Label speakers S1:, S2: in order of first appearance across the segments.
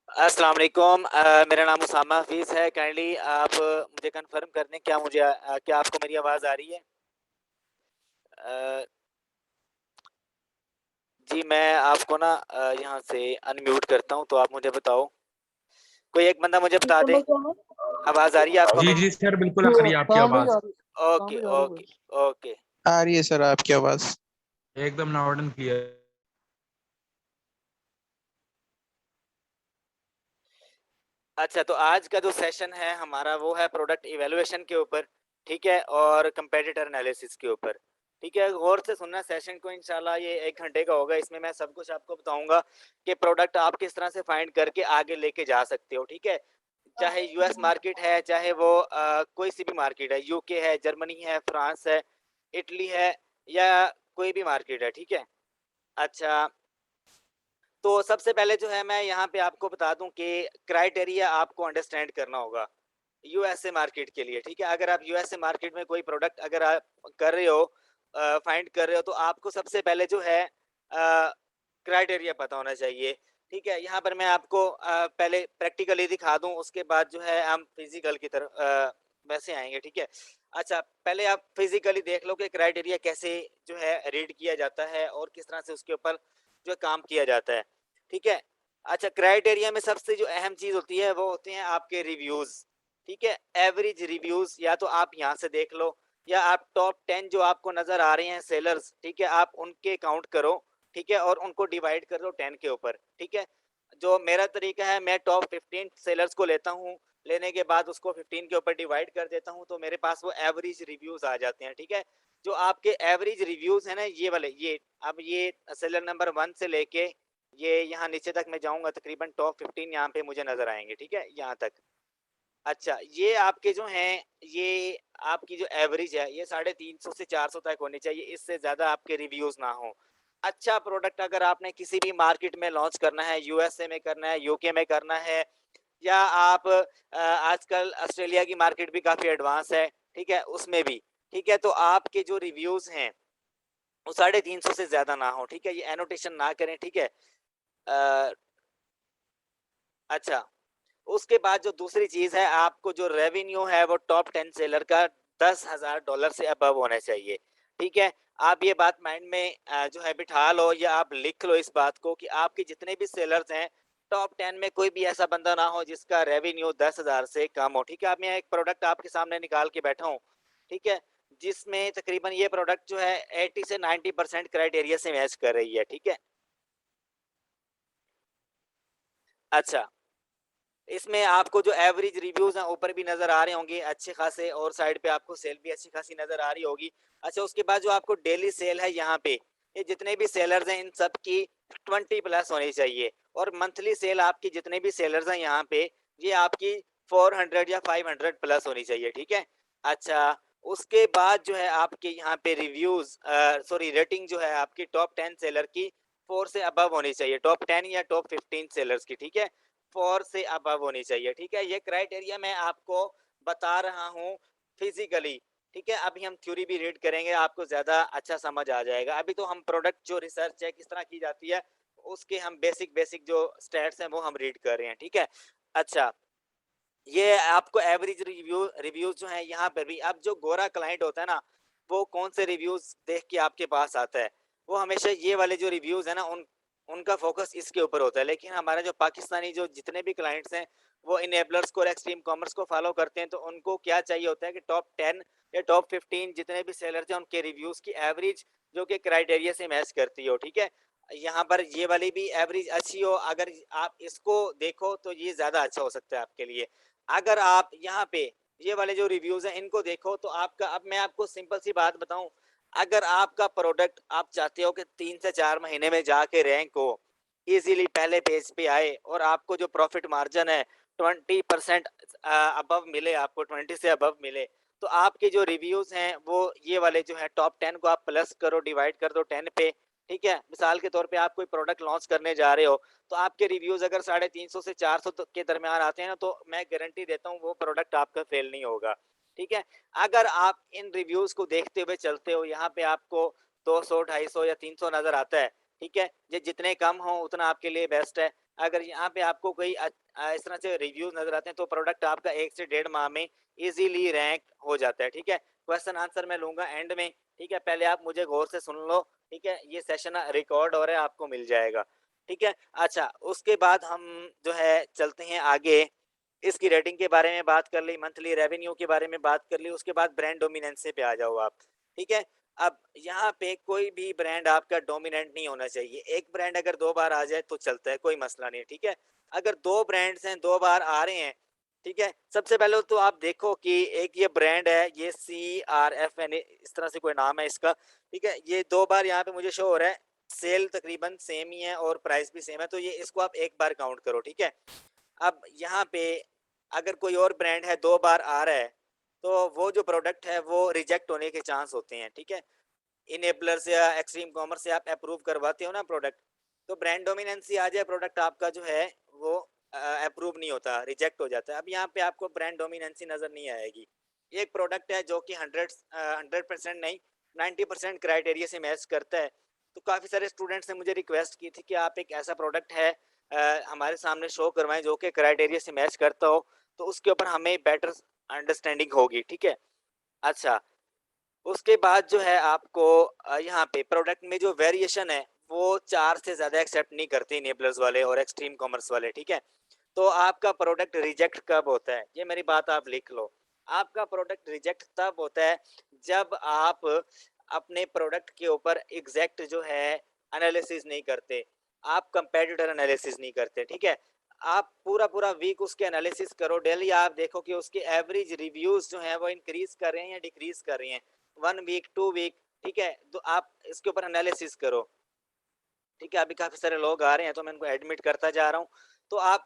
S1: अस्सलाम वालेकुम। मेरा नाम उसामा हफ़ीज़ है। काइंडली आप मुझे कन्फ़र्म कर दें क्या क्या आपको मेरी आवाज़ आ रही है? अ, जी मैं आपको ना यहाँ से अनम्यूट करता हूँ तो आप मुझे बताओ। कोई एक बंदा मुझे बता दे,
S2: समझ रहा हूँ।
S1: आवाज़ आ रही है आपको
S3: जी,
S1: मेरी?
S3: जी सर, बिल्कुल आ रही है आपकी
S2: सामने ही
S3: आवाज़।
S2: आ रही
S1: ओके,
S2: सामने ही आ रही है
S1: ओके,
S2: वॉइस।
S1: ओके।
S4: आ रही है सर आपकी आवाज़।
S3: एकदम लाउड एंड क्लियर।
S1: अच्छा, तो आज का जो सेशन है हमारा वो है प्रोडक्ट इवैल्यूएशन के ऊपर, ठीक है? और कंपैटिटर एनालिसिस के ऊपर, ठीक है? गौर से सुनना सेशन को, इंशाल्लाह ये 1 घंटे का होगा। इसमें मैं सब कुछ आपको बताऊँगा कि प्रोडक्ट आप किस तरह से फाइंड करके आगे लेके जा सकते हो, ठीक है? चाहे यूएस मार्केट है, चाहे वो कोई सी भी मार्केट है, यूके है, जर्मनी है, फ्रांस है, इटली है या कोई भी मार्केट है, ठीक है? अच्छा, तो सबसे पहले जो है मैं यहाँ पे आपको बता दूँ कि क्राइटेरिया आपको अंडरस्टैंड करना होगा, यूएसए मार्केट के लिए, ठीक है? अगर आप यूएसए मार्केट में कोई प्रोडक्ट अगर आप कर रहे हो, फाइंड कर रहे हो, तो आपको सबसे पहले जो है क्राइटेरिया पता होना चाहिए, ठीक है? यहाँ पर मैं आपको पहले प्रैक्टिकली दिखा दूँ, उसके बाद जो है हम फिज़िकल की तरफ वैसे आएँगे, ठीक है? अच्छा, पहले आप फिज़िकली देख लो कि क्राइटेरिया कैसे जो है रीड किया जाता है और किस तरह से उसके ऊपर जो है काम किया जाता है, ठीक है? अच्छा, क्राइटेरिया में सबसे जो अहम चीज़ होती है, वो होते हैं आपके रिव्यूज़, ठीक है? एवरेज रिव्यूज़ या तो आप यहाँ से देख लो या आप टॉप 10 जो आपको नज़र आ रहे हैं सेलर्स, ठीक है? आप उनके काउंट करो, ठीक है? और उनको डिवाइड कर दो 10 के ऊपर, ठीक है? जो मेरा तरीका है, मैं टॉप 15 सेलर्स को लेता हूँ, लेने के बाद उसको 15 के ऊपर डिवाइड कर देता हूँ, तो मेरे पास वो एवरेज रिव्यूज़ आ जाते हैं, ठीक है? जो आपके एवरेज रिव्यूज़ हैं ना, ये वाले, ये अब ये सेलर नंबर 1 से लेके ये यहाँ नीचे तक मैं जाऊँगा, तकरीबन टॉप 15 यहाँ पे मुझे नज़र आएँगे, ठीक है? यहाँ तक। अच्छा, ये आपके जो हैं, ये आपकी जो एवरेज है, ये 350 से 400 तक होनी चाहिए, इससे ज़्यादा आपके रिव्यूज़ ना हों। अच्छा प्रोडक्ट अगर आपने किसी भी मार्केट में लॉन्च करना है, यूएसए में करना है, यूके में करना है या आप आजकल ऑस्ट्रेलिया की मार्केट भी काफ़ी एडवांस है, ठीक है? उसमें भी, ठीक है? तो आपके जो रिव्यूज़ हैं, वो 350 से ज़्यादा ना हो, ठीक है? ये एनोटेशन ना करें, ठीक है? अ, अच्छा, उसके बाद जो दूसरी चीज़ है, आपको जो रेवेन्यू है वो टॉप 10 सेलर का $10,000 से अबव होना चाहिए, ठीक है? आप ये बात माइंड में जो है बिठा लो या आप लिख लो इस बात को कि आपके जितने भी सेलर्स हैं, टॉप 10 में कोई भी ऐसा बंदा ना हो जिसका रेवेन्यू 10,000 से कम हो, ठीक है? अब मैं एक प्रोडक्ट आपके सामने निकाल के बैठा हूँ, ठीक है? जिसमें तकरीबन ये प्रोडक्ट जो है 80 से 90% क्राइटेरिया से मैच कर रही है, ठीक है? अच्छा। इसमें आपको जो एवरेज रिव्यूज़ हैं ऊपर भी नज़र आ रहे होंगे अच्छे खासे और साइड पे आपको सेल भी अच्छी खासी नज़र आ रही होगी। अच्छा, उसके बाद जो आपको डेली सेल है यहाँ पे, ये जितने भी सेलर्स हैं इन सब की 20 प्लस होनी चाहिए और मंथली सेल आपकी जितने भी सेलर्स हैं यहाँ पे, ये आपकी 400 या 500 प्लस होनी चाहिए, ठीक है? अच्छा, उसके बाद जो है आपके यहाँ पे रिव्यूज़ सॉरी रेटिंग जो है आपकी टॉप 10 सेलर की 4 से अबव होनी चाहिए, टॉप 10 या टॉप 15 सेलर्स की, ठीक है? 4 से अबव होनी चाहिए, ठीक है? ये क्राइटेरिया मैं आपको बता रहा हूँ फिज़िकली, ठीक है? अभी हम थ्योरी भी रीड करेंगे, आपको ज़्यादा अच्छा समझ आ जाएगा। अभी तो हम प्रोडक्ट जो रिसर्च है, किस तरह की जाती है, उसके हम बेसिक जो स्टैट्स हैं, वो हम रीड कर रहे हैं, ठीक है? अच्छा, ये आपको एवरेज रिव्यूज़ जो हैं यहाँ पर भी, अब जो गोरा क्लाइंट होता है ना, वो कौन से रिव्यूज़ देख के आपके पास आता है? वो हमेशा ये वाले जो रिव्यूज़ हैं ना, उनका फ़ोकस इसके ऊपर होता है। लेकिन हमारे जो पाकिस्तानी जो जितने भी क्लाइंट्स हैं, वो इनेबलर्स को और एक्सट्रीम कॉमर्स को फ़ॉलो करते हैं, तो उनको क्या चाहिए होता है कि टॉप 10 या टॉप 15 जितने भी सेलर्स हैं, उनके रिव्यूज़ की एवरेज जो कि क्राइटेरिया से मैच करती हो, ठीक है? यहाँ पर ये वाली भी एवरेज अच्छी हो, अगर आप इसको देखो, तो ये ज़्यादा अच्छा हो सकता है आपके लिए। अगर आप यहाँ पे ये वाले जो रिव्यूज़ हैं इनको देखो, तो आपका, अब मैं आपको सिंपल सी बात बताऊँ, अगर आपका प्रोडक्ट आप चाहते हो कि 3 से 4 महीने में जाके रैंक हो, ईज़िली पहले पेज पे आए और आपको जो प्रॉफ़िट मार्जिन है 20% अबव मिले, आपको 20 से अबव मिले, तो आपके जो रिव्यूज़ हैं वो ये वाले जो हैं टॉप 10 को आप प्लस करो, डिवाइड कर दो 10 पे, ठीक है? मिसाल के तौर पे आप कोई प्रोडक्ट लॉन्च करने जा रहे हो, तो आपके रिव्यूज़ अगर 350 से 400 तक के दरमियान आते हैं ना, तो मैं गारंटी देता हूँ वो प्रोडक्ट आपका फेल नहीं होगा, ठीक है? अगर आप इन रिव्यूज़ को देखते हुए चलते हो, यहाँ पे आपको 200, 250 या 300 नज़र आता है, ठीक है? ये जितने कम हों उतना आपके लिए बेस्ट है। अगर यहाँ पे आपको कोई इस तरह से रिव्यूज नजर आते हैं तो प्रोडक्ट आपका 1 से 1.5 माह में इजीली रैंक हो जाता है। ठीक है, क्वेश्चन आंसर मैं लूंगा एंड में। ठीक है, पहले आप मुझे गौर से सुन लो। ठीक है, ये सेशन रिकॉर्ड हो रहा है, आपको मिल जाएगा। ठीक है, अच्छा उसके बाद हम जो है चलते हैं आगे। इसकी रेटिंग के बारे में बात कर ली, मंथली रेवेन्यू के बारे में बात कर ली, उसके बाद ब्रांड डोमिनेंस पे आ जाओ आप। ठीक है, अब यहाँ पे कोई भी ब्रांड आपका डोमिनेंट नहीं होना चाहिए। एक ब्रांड अगर 2 बार आ जाए तो चलता है, कोई मसला नहीं है। ठीक है, अगर 2 ब्रांड्स हैं 2 बार आ रहे हैं, ठीक है, सबसे पहले तो आप देखो कि एक ये ब्रांड है, ये CRFN इस तरह से कोई नाम है इसका। ठीक है, ये 2 बार यहाँ पे मुझे शो हो रहा है, सेल तकरीबन सेम ही है और प्राइस भी सेम है, तो ये इसको आप एक बार काउंट करो। ठीक है, अब यहाँ पे अगर कोई और ब्रांड है 2 बार आ रहा है, तो वो जो प्रोडक्ट है वो रिजेक्ट होने के चांस होते हैं। ठीक है, इनेबलर से या एक्सट्रीम कॉमर्स से आप अप्रूव करवाते हो ना प्रोडक्ट, तो ब्रांड डोमिनेंसी आ जाए, प्रोडक्ट आपका जो है वो अप्रूव नहीं होता, रिजेक्ट हो जाता है। अब यहाँ पे आपको ब्रांड डोमिनेंसी नजर नहीं आएगी। एक प्रोडक्ट है जो कि 100% नहीं, 90% क्राइटेरिया से मैच करता है, तो काफ़ी सारे स्टूडेंट्स ने मुझे रिक्वेस्ट की थी कि आप एक ऐसा प्रोडक्ट है हमारे सामने शो करवाएं जो कि क्राइटेरिया से मैच करता हो, तो उसके ऊपर हमें बेटर अंडरस्टैंडिंग होगी। ठीक है, अच्छा उसके बाद जो है आपको यहाँ पे प्रोडक्ट में जो वेरिएशन है वो 4 से ज़्यादा एक्सेप्ट नहीं करते इनेबलर्स वाले और एक्सट्रीम कॉमर्स वाले। ठीक है, तो आपका प्रोडक्ट रिजेक्ट कब होता है, ये मेरी बात आप लिख लो। आपका प्रोडक्ट रिजेक्ट तब होता है जब आप अपने प्रोडक्ट के ऊपर एग्जैक्ट जो है एनालिसिस नहीं करते, आप कंपेटिटर एनालिसिस नहीं करते। ठीक है, आप पूरा पूरा वीक उसके एनालिसिस करो, डेली आप देखो कि उसके एवरेज रिव्यूज जो हैं वो इंक्रीज कर रहे हैं या डिक्रीज कर रहे हैं, 1 वीक 2 वीक। ठीक है, तो आप इसके ऊपर एनालिसिस करो। ठीक है, अभी काफ़ी सारे लोग आ रहे हैं तो मैं इनको एडमिट करता जा रहा हूँ। तो आप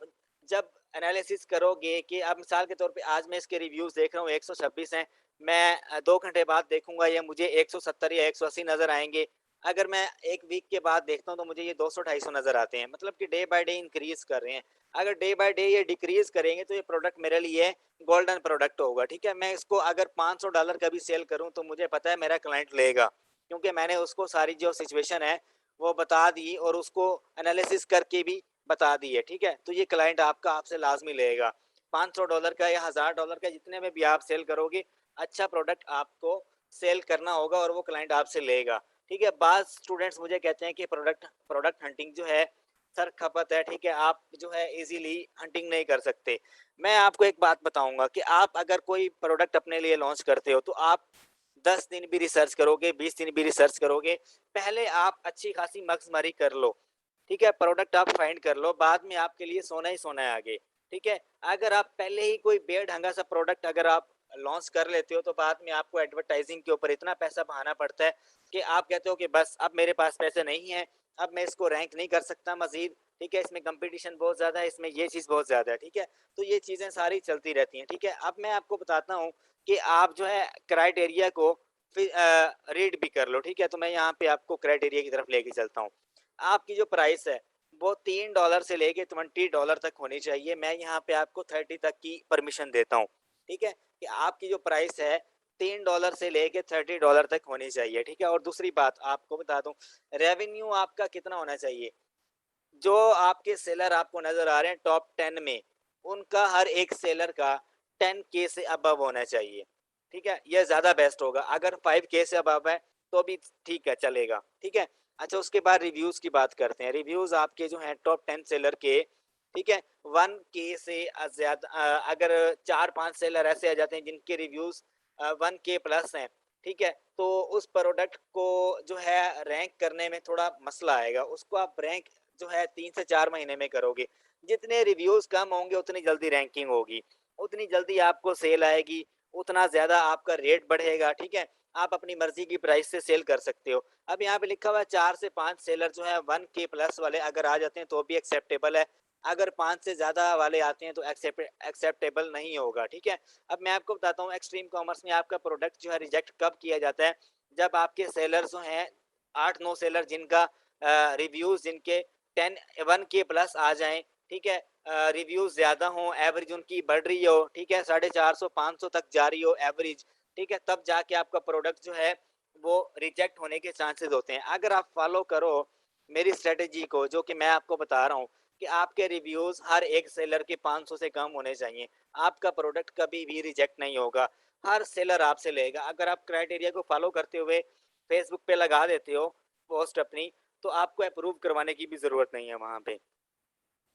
S1: जब एनालिसिस करोगे कि अब मिसाल के तौर पे आज मैं इसके रिव्यूज़ देख रहा हूँ 126 हैं, मैं 2 घंटे बाद देखूँगा ये मुझे 170 या 180 नज़र आएँगे। अगर मैं 1 वीक के बाद देखता हूँ तो मुझे ये 200-250 नज़र आते हैं, मतलब कि डे बाय डे इंक्रीज़ कर रहे हैं। अगर डे बाय डे ये डिक्रीज़ करेंगे तो ये प्रोडक्ट मेरे लिए गोल्डन प्रोडक्ट होगा। ठीक है, मैं इसको अगर $500 का भी सेल करूँ तो मुझे पता है मेरा क्लाइंट लेगा, क्योंकि मैंने उसको सारी जो सिचुएशन है वो बता दी और उसको एनालिसिस करके भी बता दी है। ठीक है, तो ये क्लाइंट आपका आपसे लाजमी लेगा। $500 का या $1000 का जितने में भी आप सेल करोगे, अच्छा प्रोडक्ट आपको सेल करना होगा और वो क्लाइंट आपसे लेगा। ठीक है, बाद स्टूडेंट्स मुझे कहते हैं कि प्रोडक्ट प्रोडक्ट हंटिंग जो है सर खपत है। ठीक है, आप जो है इजीली हंटिंग नहीं कर सकते। मैं आपको एक बात बताऊंगा कि आप अगर कोई प्रोडक्ट अपने लिए लॉन्च करते हो तो आप 10 दिन भी रिसर्च करोगे, 20 दिन भी रिसर्च करोगे, पहले आप अच्छी खासी मगजमारी कर लो। ठीक है, प्रोडक्ट आप फाइंड कर लो, बाद में आपके लिए सोना ही सोना है आगे। ठीक है, अगर आप पहले ही कोई बेढंगा सा प्रोडक्ट अगर आप लॉन्च कर लेते हो तो बाद में आपको एडवर्टाइजिंग के ऊपर इतना पैसा बहाना पड़ता है कि आप कहते हो कि बस अब मेरे पास पैसे नहीं है, अब मैं इसको रैंक नहीं कर सकता मजीद। ठीक है, इसमें कंपटीशन बहुत ज़्यादा है, इसमें ये चीज़ बहुत ज़्यादा है। ठीक है, तो ये चीज़ें सारी चलती रहती हैं। ठीक है, अब मैं आपको बताता हूँ कि आप जो है क्राइटेरिया को फिर रीड भी कर लो। ठीक है, तो मैं यहाँ पे आपको क्राइटेरिया की तरफ लेके चलता हूँ। आपकी जो प्राइस है वो $3 से लेके $20 तक होनी चाहिए। मैं यहाँ पे आपको 30 तक की परमिशन देता हूँ। ठीक है, कि आपकी जो प्राइस है $3 से लेके $30 तक होनी चाहिए। ठीक है, और दूसरी बात आपको बता दूं, रेवेन्यू आपका कितना होना चाहिए। जो आपके सेलर आपको नजर आ रहे हैं टॉप 10 में, उनका हर एक सेलर का 10K से अबव होना चाहिए। ठीक है, यह ज्यादा बेस्ट होगा। अगर 5K से अबव है तो भी ठीक है, चलेगा। ठीक है, अच्छा उसके बाद रिव्यूज की बात करते हैं। रिव्यूज आपके जो हैं टॉप 10 सेलर के, ठीक है, 1K से ज्यादा, अगर 4-5 सेलर ऐसे आ जाते हैं जिनके रिव्यूज 1K प्लस हैं, ठीक है, तो उस प्रोडक्ट को जो है रैंक करने में थोड़ा मसला आएगा। उसको आप रैंक जो है 3 से 4 महीने में करोगे। जितने रिव्यूज कम होंगे उतनी जल्दी रैंकिंग होगी, उतनी जल्दी आपको सेल आएगी, उतना ज्यादा आपका रेट बढ़ेगा। ठीक है, आप अपनी मर्जी की प्राइस से सेल कर सकते हो। अब यहाँ पे लिखा हुआ है 4 से 5 सेलर जो है 1K प्लस वाले अगर आ जाते हैं तो भी एक्सेप्टेबल है, अगर 5 से ज्यादा वाले आते हैं तो एक्सेप्टेबल नहीं होगा। ठीक है, अब मैं आपको बताता हूँ एक्सट्रीम कॉमर्स में आपका प्रोडक्ट जो है रिजेक्ट कब किया जाता है। जब आपके सेलर जो हैं 8-9 सेलर जिनका रिव्यूज जिनके 1K प्लस आ जाएं, ठीक है, रिव्यूज ज्यादा हो, एवरेज उनकी बढ़ रही हो, ठीक है, 450-500 तक जा रही हो एवरेज, ठीक है, तब जाके आपका प्रोडक्ट जो है वो रिजेक्ट होने के चांसेस होते हैं। अगर आप फॉलो करो मेरी स्ट्रेटेजी को जो कि मैं आपको बता रहा हूँ, कि आपके रिव्यूज़ हर एक सेलर के 500 से कम होने चाहिए। आपका प्रोडक्ट कभी भी रिजेक्ट नहीं होगा, हर सेलर आपसे लेगा। अगर आप क्राइटेरिया को फॉलो करते हुए फेसबुक पे लगा देते हो पोस्ट अपनी, तो आपको अप्रूव करवाने की भी ज़रूरत नहीं है वहाँ पे।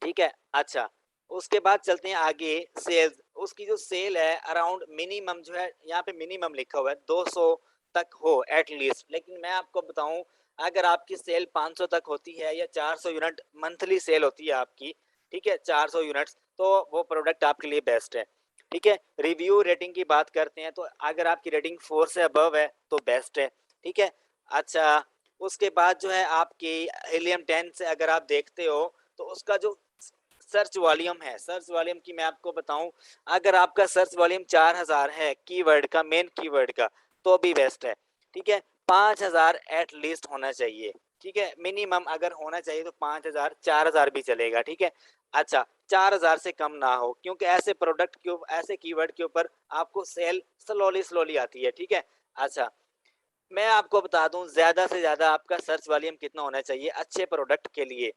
S1: ठीक है? अच्छा, उसके बाद चलते हैं आगे सेल्स। उसकी जो सेल है अराउंड मिनिमम जो है यहाँ पे मिनिमम लिखा हुआ है 200 तक हो एट लीस्ट। लेकिन मैं आपको बताऊँ अगर आपकी सेल 500 तक होती है या 400 यूनिट मंथली सेल होती है आपकी, ठीक है? 400 यूनिट्स तो वो प्रोडक्ट आपके लिए बेस्ट है। ठीक है? रिव्यू रेटिंग की बात करते हैं तो अगर आपकी रेटिंग 4 से अबव है तो बेस्ट है। ठीक है? अच्छा, उसके बाद जो है आपकी हीलियम 10 से अगर आप देखते हो तो उसका जो सर्च वॉल्यूम है, सर्च वॉल्यूम की मैं आपको बताऊँ, अगर आपका सर्च वॉल्यूम 4000 है कीवर्ड का, मेन कीवर्ड का, तो भी बेस्ट है, ठीक है? 5000 एट लीस्ट होना चाहिए, ठीक है? मिनिमम अगर होना चाहिए तो 5000, 4000 भी चलेगा, ठीक है? अच्छा, 4000 से कम ना हो क्योंकि ऐसे प्रोडक्ट के ऐसे कीवर्ड के ऊपर आपको सेल स्लोली आती है, ठीक है? अच्छा, मैं आपको बता दूं ज़्यादा से ज़्यादा आपका सर्च वॉल्यूम कितना होना चाहिए अच्छे प्रोडक्ट के लिए।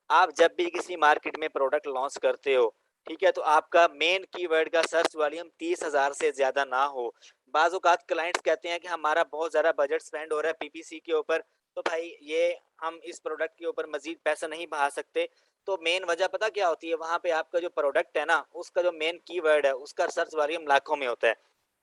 S1: आप जब भी किसी मार्केट में प्रोडक्ट लॉन्च करते हो, ठीक है, तो आपका मेन कीवर्ड का सर्च वॉल्यूम 30,000 से ज़्यादा ना हो। बाज़ औक़ात क्लाइंट्स कहते हैं कि हमारा बहुत ज़्यादा बजट स्पेंड हो रहा है पीपीसी के ऊपर, तो भाई ये हम इस प्रोडक्ट के ऊपर मज़ीद पैसा नहीं बहा सकते। तो मेन वजह पता क्या होती है, वहाँ पे आपका जो प्रोडक्ट है ना, उसका जो मेन कीवर्ड है, उसका सर्च वॉल्यूम लाखों में होता है।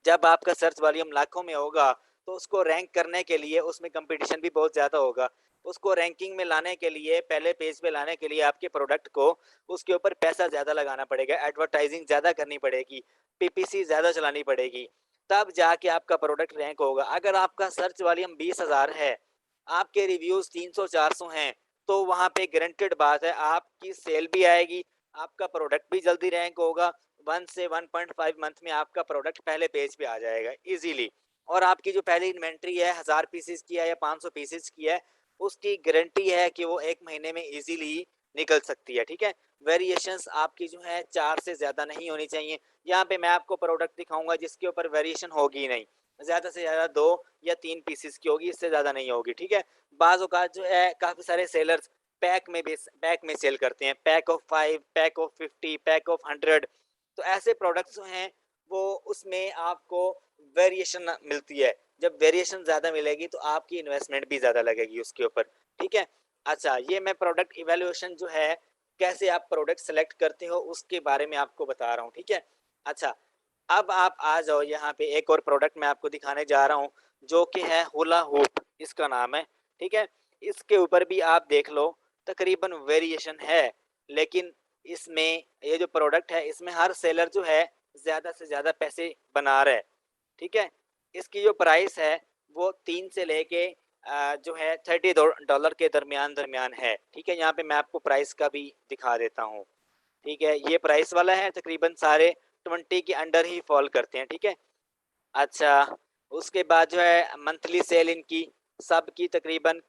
S1: जब आपका सर्च वॉल्यूम लाखों में होगा तो उसको रैंक करने के लिए उसमें कंपटीशन भी बहुत ज़्यादा होगा। उसको रैंकिंग में लाने के लिए, पहले पेज पे लाने के लिए आपके प्रोडक्ट को उसके ऊपर पैसा ज़्यादा लगाना पड़ेगा, एडवर्टाइज़िंग ज़्यादा करनी पड़ेगी, पीपीसी ज़्यादा चलानी पड़ेगी, तब जाके आपका प्रोडक्ट रैंक होगा। अगर आपका सर्च वॉल्यूम 20,000 है, आपके रिव्यूज़ 300-400 हैं, तो वहाँ पे गारंटेड बात है आपकी सेल भी आएगी, आपका प्रोडक्ट भी जल्दी रैंक होगा, 1 से 1.5 मंथ में आपका प्रोडक्ट पहले पेज पे आ जाएगा ईज़िली। और आपकी जो पहली इन्वेंट्री है 1000 पीसेस की है या 500 पीसेस की है, उसकी गारंटी है कि वो 1 महीने में ईज़िली निकल सकती है, ठीक है? वेरिएशंस आपकी जो है 4 से ज़्यादा नहीं होनी चाहिए। यहाँ पे मैं आपको प्रोडक्ट दिखाऊँगा जिसके ऊपर वेरिएशन होगी ही नहीं। ज़्यादा से ज़्यादा 2 या 3 पीसेस की होगी, इससे ज़्यादा नहीं होगी, ठीक है? बाज़ औक़ात जो है काफ़ी सारे सेलर्स पैक में सेल करते हैं, pack of 5, pack of 50, pack of 100। तो ऐसे प्रोडक्ट्स जो हैं वो उसमें आपको वेरिएशन मिलती है। जब वेरिएशन ज़्यादा मिलेगी तो आपकी इन्वेस्टमेंट भी ज़्यादा लगेगी उसके ऊपर, ठीक है? अच्छा, ये मैं प्रोडक्ट इवैल्यूएशन जो है, कैसे आप प्रोडक्ट सेलेक्ट करते हो उसके बारे में आपको बता रहा हूँ, ठीक है? अच्छा, अब आप आ जाओ यहाँ पे एक और प्रोडक्ट मैं आपको दिखाने जा रहा हूँ, जो कि है हुला हूप इसका नाम है, ठीक है? इसके ऊपर भी आप देख लो, तकरीबन वेरिएशन है, लेकिन इसमें ये जो प्रोडक्ट है, इसमें हर सेलर जो है, ज़्यादा से ज़्यादा पैसे बना रहा है, ठीक है? इसकी जो प्राइस है, वो 3 से लेके जो है $30 के दरमियान है, ठीक है? यहाँ पे मैं आपको प्राइस का भी दिखा देता हूँ, ठीक है? ये प्राइस वाला है, तकरीबन सारे 20 के अंडर ही फ़ॉल करते हैं, ठीक है? अच्छा, उसके बाद जो है मंथली सेल इनकी सबकी तकरीबन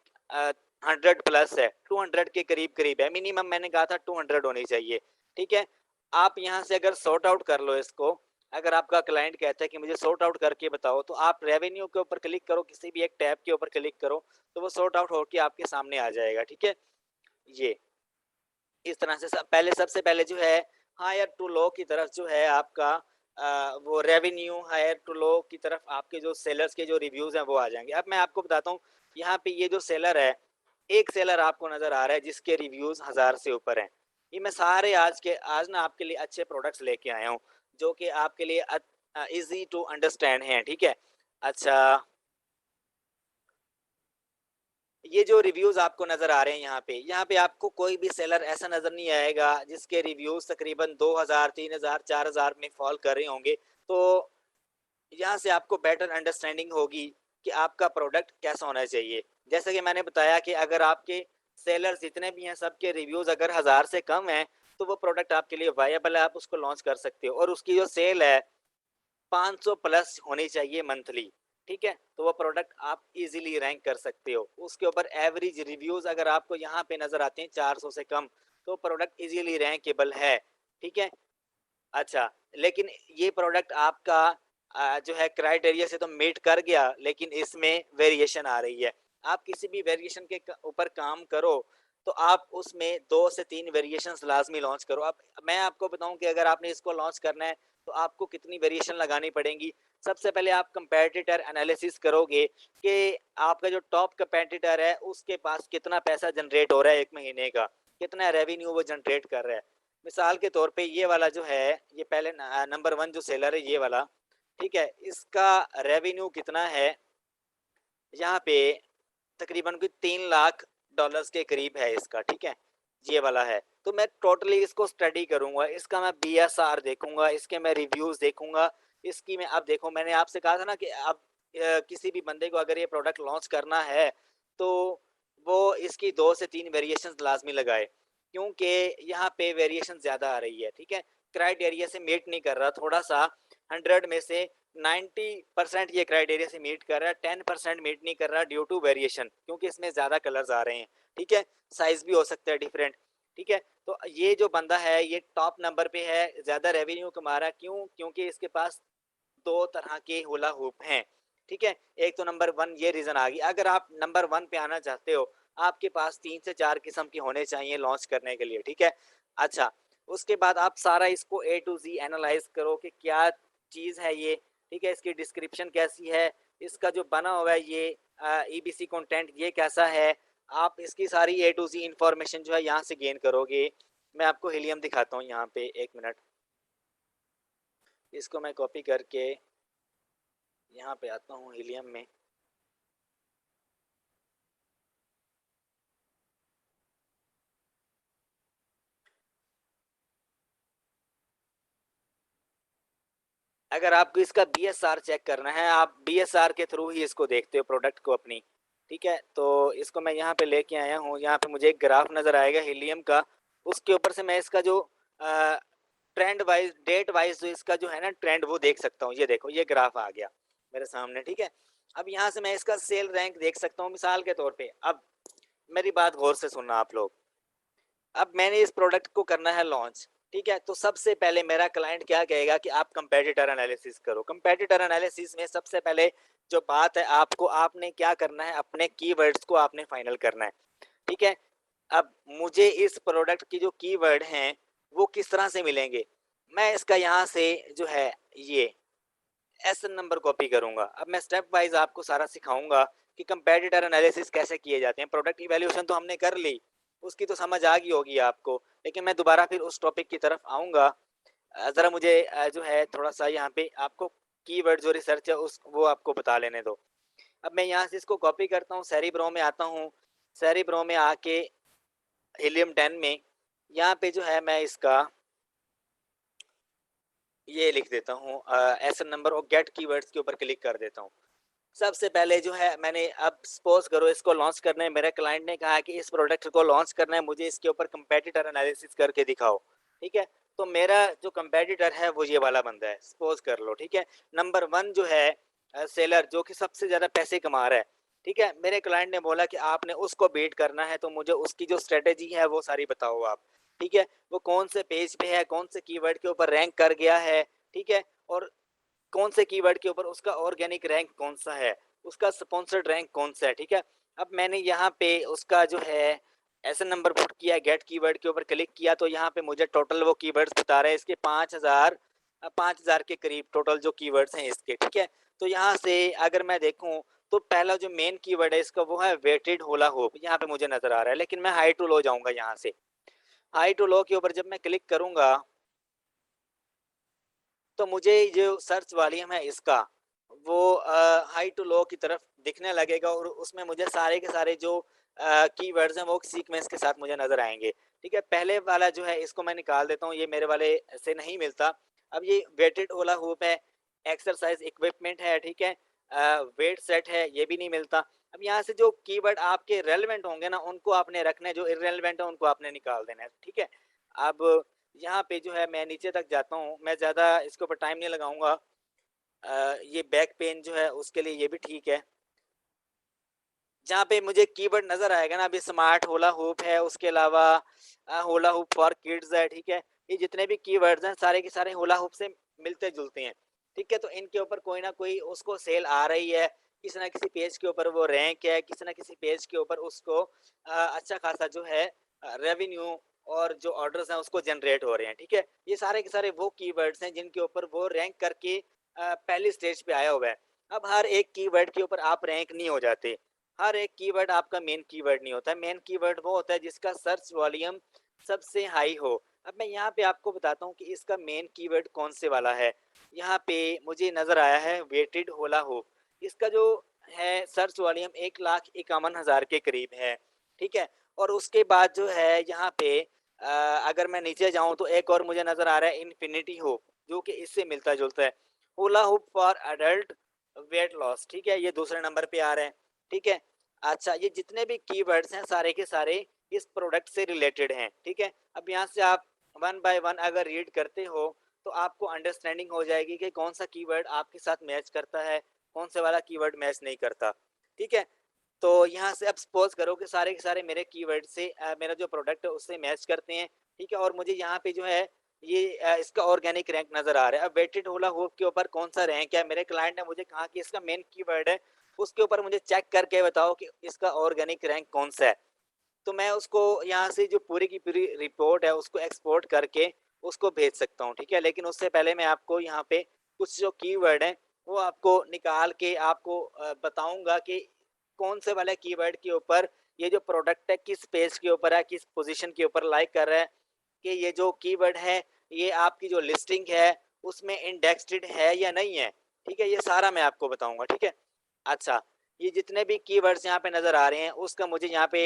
S1: 100 प्लस है, 200 के करीब-करीब है, मिनिमम मैंने कहा था 200 होनी चाहिए, ठीक है? आप यहाँ से अगर सॉर्ट आउट कर लो इसको, अगर आपका क्लाइंट कहता है कि मुझे सॉर्ट आउट करके बताओ, तो आप रेवेन्यू के ऊपर क्लिक करो, किसी भी एक टैब के ऊपर क्लिक करो, तो वो सॉर्ट आउट होके आपके सामने आ जाएगा, ठीक है? ये। इस तरह से सबसे पहले जो है हायर टू लो की तरफ जो है आपका वो रेवेन्यू हायर टू लो की तरफ आपके जो सेलर्स के जो रिव्यूज़ हैं वो आ जाएँगे। अब मैं आपको बताता हूँ यहाँ पे ये जो सेलर है, एक सेलर आपको नज़र आ रहा है जिसके रिव्यूज़ 1000 से ऊपर हैं। ये मैं सारे आज ना आपके लिए अच्छे प्रोडक्ट्स लेके आया हूँ, जो कि आपके लिए ईज़ी टू अंडरस्टैंड हैं, ठीक है? अच्छा, ये जो रिव्यूज़ आपको नज़र आ रहे हैं यहाँ पे आपको कोई भी सेलर ऐसा नज़र नहीं आएगा जिसके रिव्यूज़ तकरीबन 2000, 3000, 4000 में फ़ॉल कर रहे होंगे। तो यहाँ से आपको बेटर अंडरस्टैंडिंग होगी कि आपका प्रोडक्ट कैसा होना चाहिए। जैसे कि मैंने बताया कि अगर आपके सेलर्स जितने भी हैं सबके रिव्यूज़ अगर 1000 से कम हैं, तो वो प्रोडक्ट आपके लिए वायबल है, आप उसको लॉन्च कर सकते हो और उसकी जो सेल है 500 प्लस होनी चाहिए मंथली, ठीक है? तो वो प्रोडक्ट आप इज़िली रैंक कर सकते हो। उसके ऊपर एवरेज रिव्यूज़ अगर आपको यहाँ पे नज़र आते हैं 400 से कम, तो प्रोडक्ट इज़िली रैंकेबल है, ठीक है? अच्छा, लेकिन ये प्रोडक्ट आपका जो है क्राइटेरिया से तो मीट कर गया, लेकिन इसमें वेरिएशन आ रही है। आप किसी भी वेरिएशन के ऊपर काम करो, तो आप उसमें 2 से 3 वेरिएशंस लाज़मी लॉन्च करो। अब मैं आपको बताऊँ कि अगर आपने इसको लॉन्च करना है, तो आपको कितनी वेरिएशन लगानी पड़ेंगी। सबसे पहले आप कंपैटिटर एनालिसिस करोगे कि आपका जो टॉप कंपैटिटर है, उसके पास कितना पैसा जनरेट हो रहा है 1 महीने का, कितना रेवेन्यू वो जनरेट कर रहा है। मिसाल के तौर पे ये वाला जो है, ये पहले नंबर 1 जो सेलर है ये वाला, ठीक है? इसका रेवेन्यू कितना है, यहाँ पे तकरीबन कोई 3 लाख डॉलर्स के करीब है इसका, ठीक है? ये वाला है। तो मैं टोटली इसको स्टडी करूँगा, इसका मैं बीएसआर देखूँगा, इसके मैं रिव्यूज़ देखूँगा, इसकी मैं अब देखो मैंने आपसे कहा था ना कि अब किसी भी बंदे को अगर ये प्रोडक्ट लॉन्च करना है, तो वो इसकी 2 से 3 वेरिएशंस लाज़मी लगाए, क्योंकि यहाँ पे वेरिएशन ज़्यादा आ रही है, ठीक है? क्राइटेरिया से मीट नहीं कर रहा, थोड़ा-सा 100 में से 90% ये क्राइटेरिया से मीट कर रहा है, 10% मीट नहीं कर रहा ड्यू टू वेरिएशन, क्योंकि इसमें ज़्यादा कलर्स आ रहे हैं, ठीक है? साइज़ भी हो सकता है डिफरेंट, ठीक है? तो ये जो बंदा है, ये टॉप नंबर पे है, ज़्यादा रेवेन्यू कमा रहा है, क्यों? क्योंकि इसके पास 2 तरह के हुला हूप हैं, ठीक है? एक तो नंबर 1 ये रीज़न आ गई। अगर आप नंबर 1 पे आना चाहते हो, आपके पास 3 से 4 किस्म के होने चाहिए लॉन्च करने के लिए, ठीक है? अच्छा, उसके बाद आप सारा इसको ए टू ज़ी एनालाइज़ करो कि क्या चीज़ है ये, ठीक है? इसकी डिस्क्रिप्शन कैसी है? इसका जो बना हुआ है ये ईबीसी कंटेंट ये कैसा है? आप इसकी सारी ए टू ज़ी इन्फॉर्मेशन जो है यहाँ से गेन करोगे। मैं आपको हीलियम दिखाता हूँ यहाँ पे, 1 मिनट। इसको मैं कॉपी करके यहाँ पे आता हूँ हीलियम में। अगर आपको इसका बीएसआर चेक करना है, आप बीएसआर के थ्रू ही इसको देखते हो प्रोडक्ट को अपनी, ठीक है? तो इसको मैं यहाँ पे लेके आया हूँ, यहाँ पे मुझे एक ग्राफ नज़र आएगा हीलियम का, उसके ऊपर से मैं इसका जो ट्रेंड वाइज़, डेट वाइज़ जो इसका जो है ना ट्रेंड वो देख सकता हूँ। ये देखो, ये ग्राफ आ गया मेरे सामने, ठीक है? अब यहाँ से मैं इसका सेल रैंक देख सकता हूँ मिसाल के तौर पे। अब मेरी बात गौर से सुनना आप लोग। अब मैंने इस प्रोडक्ट को करना है लॉन्च, ठीक है? तो सबसे पहले मेरा क्लाइंट क्या कहेगा कि आप कंपेटिटर एनालिसिस करो। कंपेटिटर एनालिसिस में सबसे पहले जो बात है, आपको आपने क्या करना है, अपने कीवर्ड्स को आपने फाइनल करना है, ठीक है? अब मुझे इस प्रोडक्ट की जो कीवर्ड हैं, वो किस तरह से मिलेंगे? मैं इसका यहाँ से जो है ये एसएन नंबर कॉपी करूँगा। अब मैं स्टेप वाइज़ आपको सारा सिखाऊँगा कि कंपेटिटर एनालिसिस कैसे किए जाते हैं। प्रोडक्ट इवैल्यूएशन तो हमने कर ली, उसकी तो समझ आ गई होगी आपको, लेकिन मैं दोबारा फिर उस टॉपिक की तरफ आऊँगा। ज़रा मुझे जो है थोड़ा-सा यहाँ पे आपको कीवर्ड जो रिसर्च है उस वो आपको बता लेने दो। अब मैं यहाँ से इसको कॉपी करता हूँ, सेरिब्रो में आता हूँ, सेरिब्रो में आके हीलियम 10 में यहाँ पे जो है मैं इसका ये लिख देता हूँ एसएन नंबर और गेट कीवर्ड्स के ऊपर क्लिक कर देता हूँ। सबसे पहले जो है मैंने अब सपोज़ करो इसको लॉन्च करना है, मेरे क्लाइंट ने कहा कि इस प्रोडक्ट को लॉन्च करना है, मुझे इसके ऊपर कंपेटिटर एनालिसिस करके दिखाओ, ठीक है? तो मेरा जो कंपेटिटर है वो ये वाला बंदा है, सपोज़ कर लो, ठीक है? नंबर 1 जो है सेलर जो कि सबसे ज़्यादा पैसे कमा रहा है, ठीक है? मेरे क्लाइंट ने बोला कि आपने उसको बीट करना है, तो मुझे उसकी जो स्ट्रैटेजी है वो सारी बताओ आप, ठीक है? वो कौन से पेज पे है, कौन से कीवर्ड के ऊपर रैंक कर गया है, ठीक है? और कौन से कीवर्ड के ऊपर उसका ऑर्गेनिक रैंक कौन-सा है, उसका स्पॉन्सर्ड रैंक कौन-सा है, ठीक है? अब मैंने यहाँ पे उसका जो है एसएन नंबर पुट किया, गेट कीवर्ड के ऊपर क्लिक किया, तो यहाँ पे मुझे टोटल वो कीवर्ड्स बता रहे हैं, इसके 5000 के करीब टोटल जो कीवर्ड्स हैं इसके, ठीक है? तो यहाँ से अगर मैं देखूँ, तो पहला जो मेन कीवर्ड है इसका वो है वेटेड होला होप, यहाँ पे मुझे नज़र आ रहा है, लेकिन मैं हाई टू लो जाऊँगा यहाँ से। हाई टू लो के ऊपर जब मैं क्लिक करूँगा तो मुझे जो सर्च वॉल्यूम है इसका वो हाई टू लो की तरफ दिखने लगेगा और उसमें मुझे सारे के सारे जो कीवर्ड्स हैं वो सीक्वेंस के साथ मुझे नज़र आएँगे। ठीक है, पहले वाला जो है इसको मैं निकाल देता हूँ, ये मेरे वाले से नहीं मिलता। अब ये वेटेड होला हुप है, एक्सरसाइज़ इक्विपमेंट है, ठीक है? वेट सेट है, ये भी नहीं मिलता। अब यहाँ से जो कीवर्ड आपके रेलेवेंट होंगे ना, उनको आपने रखना है, जो इर्रेलेवेंट है उनको आपने निकाल देना है, ठीक है? अब यहाँ पे जो है मैं नीचे तक जाता हूँ, मैं ज़्यादा इसके ऊपर टाइम नहीं लगाऊँगा। ये बैक पेन जो है उसके लिए ये भी ठीक है। जहाँ पे मुझे कीवर्ड नज़र आएगा ना, अभी स्मार्ट होला हूप है, उसके अलावा होला हूप फॉर किड्स है, ठीक है? ये जितने भी कीवर्ड्स हैं सारे के सारे होला हूप से मिलते-जुलते हैं, ठीक है? तो इनके ऊपर कोई ना कोई उसको सेल आ रही है, किसी ना किसी पेज के ऊपर वो रैंक है, किसी ना किसी पेज के ऊपर उसको अच्छा खासा जो है रेवेन्यू और जो ऑर्डर्स हैं उसको जनरेट हो रहे हैं, ठीक है? ये सारे के सारे वो कीवर्ड्स हैं जिनके ऊपर वो रैंक करके पहली स्टेज पे आया हुआ है। अब हर एक कीवर्ड के ऊपर आप रैंक नहीं हो जाते। हर एक कीवर्ड आपका मेन कीवर्ड नहीं होता है। मेन कीवर्ड वो होता है जिसका सर्च वॉल्यूम सबसे हाई हो। अब मैं यहाँ पे आपको बताता हूँ कि इसका मेन कीवर्ड कौन से वाला है। यहाँ पे मुझे नज़र आया है वेटेड होला होप। इसका जो है सर्च वॉल्यूम 1,51,000 के करीब है, ठीक है? और उसके बाद जो है यहाँ पे अगर मैं नीचे जाऊँ तो एक और मुझे नज़र आ रहा है इन्फिनिटी होप, जो कि इससे मिलता-जुलता है। होला hope for adult weight loss, ठीक है? ये दूसरे नंबर पे आ रहे हैं, ठीक है? अच्छा, ये जितने भी कीवर्ड्स हैं सारे के सारे इस प्रोडक्ट से रिलेटेड हैं, ठीक है? अब यहाँ से आप वन बाय वन अगर रीड करते हो तो आपको अंडरस्टैंडिंग हो जाएगी कि कौन सा कीवर्ड आपके साथ मैच करता है, कौन से वाला कीवर्ड मैच नहीं करता, ठीक है? तो यहाँ से अब सपोज़ करो कि सारे के सारे मेरे कीवर्ड से मेरा जो प्रोडक्ट है उससे मैच करते हैं, ठीक है? और मुझे यहाँ पे जो है ये इसका ऑर्गेनिक रैंक नज़र आ रहा है। अब वेटेड होला होप के ऊपर कौन-सा रैंक है, मेरे क्लाइंट ने मुझे कहा कि इसका मेन कीवर्ड है, उसके ऊपर मुझे चेक करके बताओ कि इसका ऑर्गेनिक रैंक कौन-सा है। तो मैं उसको यहाँ से जो पूरी की पूरी रिपोर्ट है उसको एक्सपोर्ट करके उसको भेज सकता हूँ, ठीक है? लेकिन उससे पहले मैं आपको यहाँ पे कुछ जो कीवर्ड हैं वो आपको निकाल के आपको बताऊँगा कि कौन से वाले कीवर्ड के ऊपर ये जो प्रोडक्ट है किस पेज के ऊपर है, किस पोज़ीशन के ऊपर लाइक कर रहा है, कि ये जो कीवर्ड है ये आपकी जो लिस्टिंग है उसमें इंडेक्स्ड है या नहीं है, ठीक है? ये सारा मैं आपको बताऊँगा, ठीक है? अच्छा, ये जितने भी कीवर्ड्स यहाँ पे नज़र आ रहे हैं उसका मुझे यहाँ पे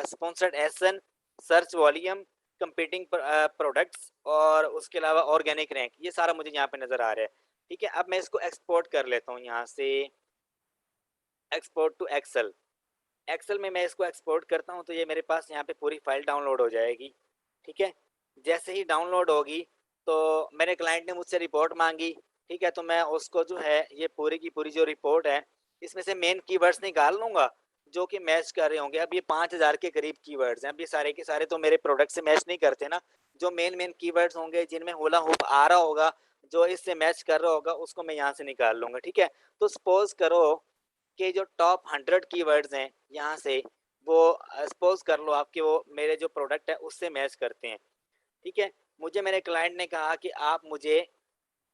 S1: sponsored ASIN, search volume, competing products और उसके अलावा ऑर्गेनिक रैंक, ये सारा मुझे यहाँ पे नज़र आ रहा है, ठीक है? अब मैं इसको एक्सपोर्ट कर लेता हूँ यहाँ से, एक्सपोर्ट टू एक्सेल। एक्सेल में मैं इसको एक्सपोर्ट करता हूँ तो ये मेरे पास यहाँ पे पूरी फाइल डाउनलोड हो जाएगी, ठीक है? जैसे ही डाउनलोड होगी तो मेरे क्लाइंट ने मुझसे रिपोर्ट मांगी, ठीक है? तो मैं उसको जो है ये पूरी की पूरी जो रिपोर्ट है इसमें से मेन कीवर्ड्स निकाल लूँगा जो कि मैच कर रहे होंगे। अब ये 5,000 के करीब कीवर्ड्स हैं, अब ये सारे के सारे तो मेरे प्रोडक्ट से मैच नहीं करते ना। जो मेन कीवर्ड्स होंगे जिनमें होला हुप आ रहा होगा, जो इससे मैच कर रहा होगा उसको मैं यहाँ से निकाल लूँगा, ठीक है? तो सपोज़ करो के जो टॉप 100 कीवर्ड्स हैं यहाँ से वो सपोज कर लो आपके वो मेरे जो प्रोडक्ट है उससे मैच करते हैं, ठीक है? मुझे मेरे क्लाइंट ने कहा कि आप मुझे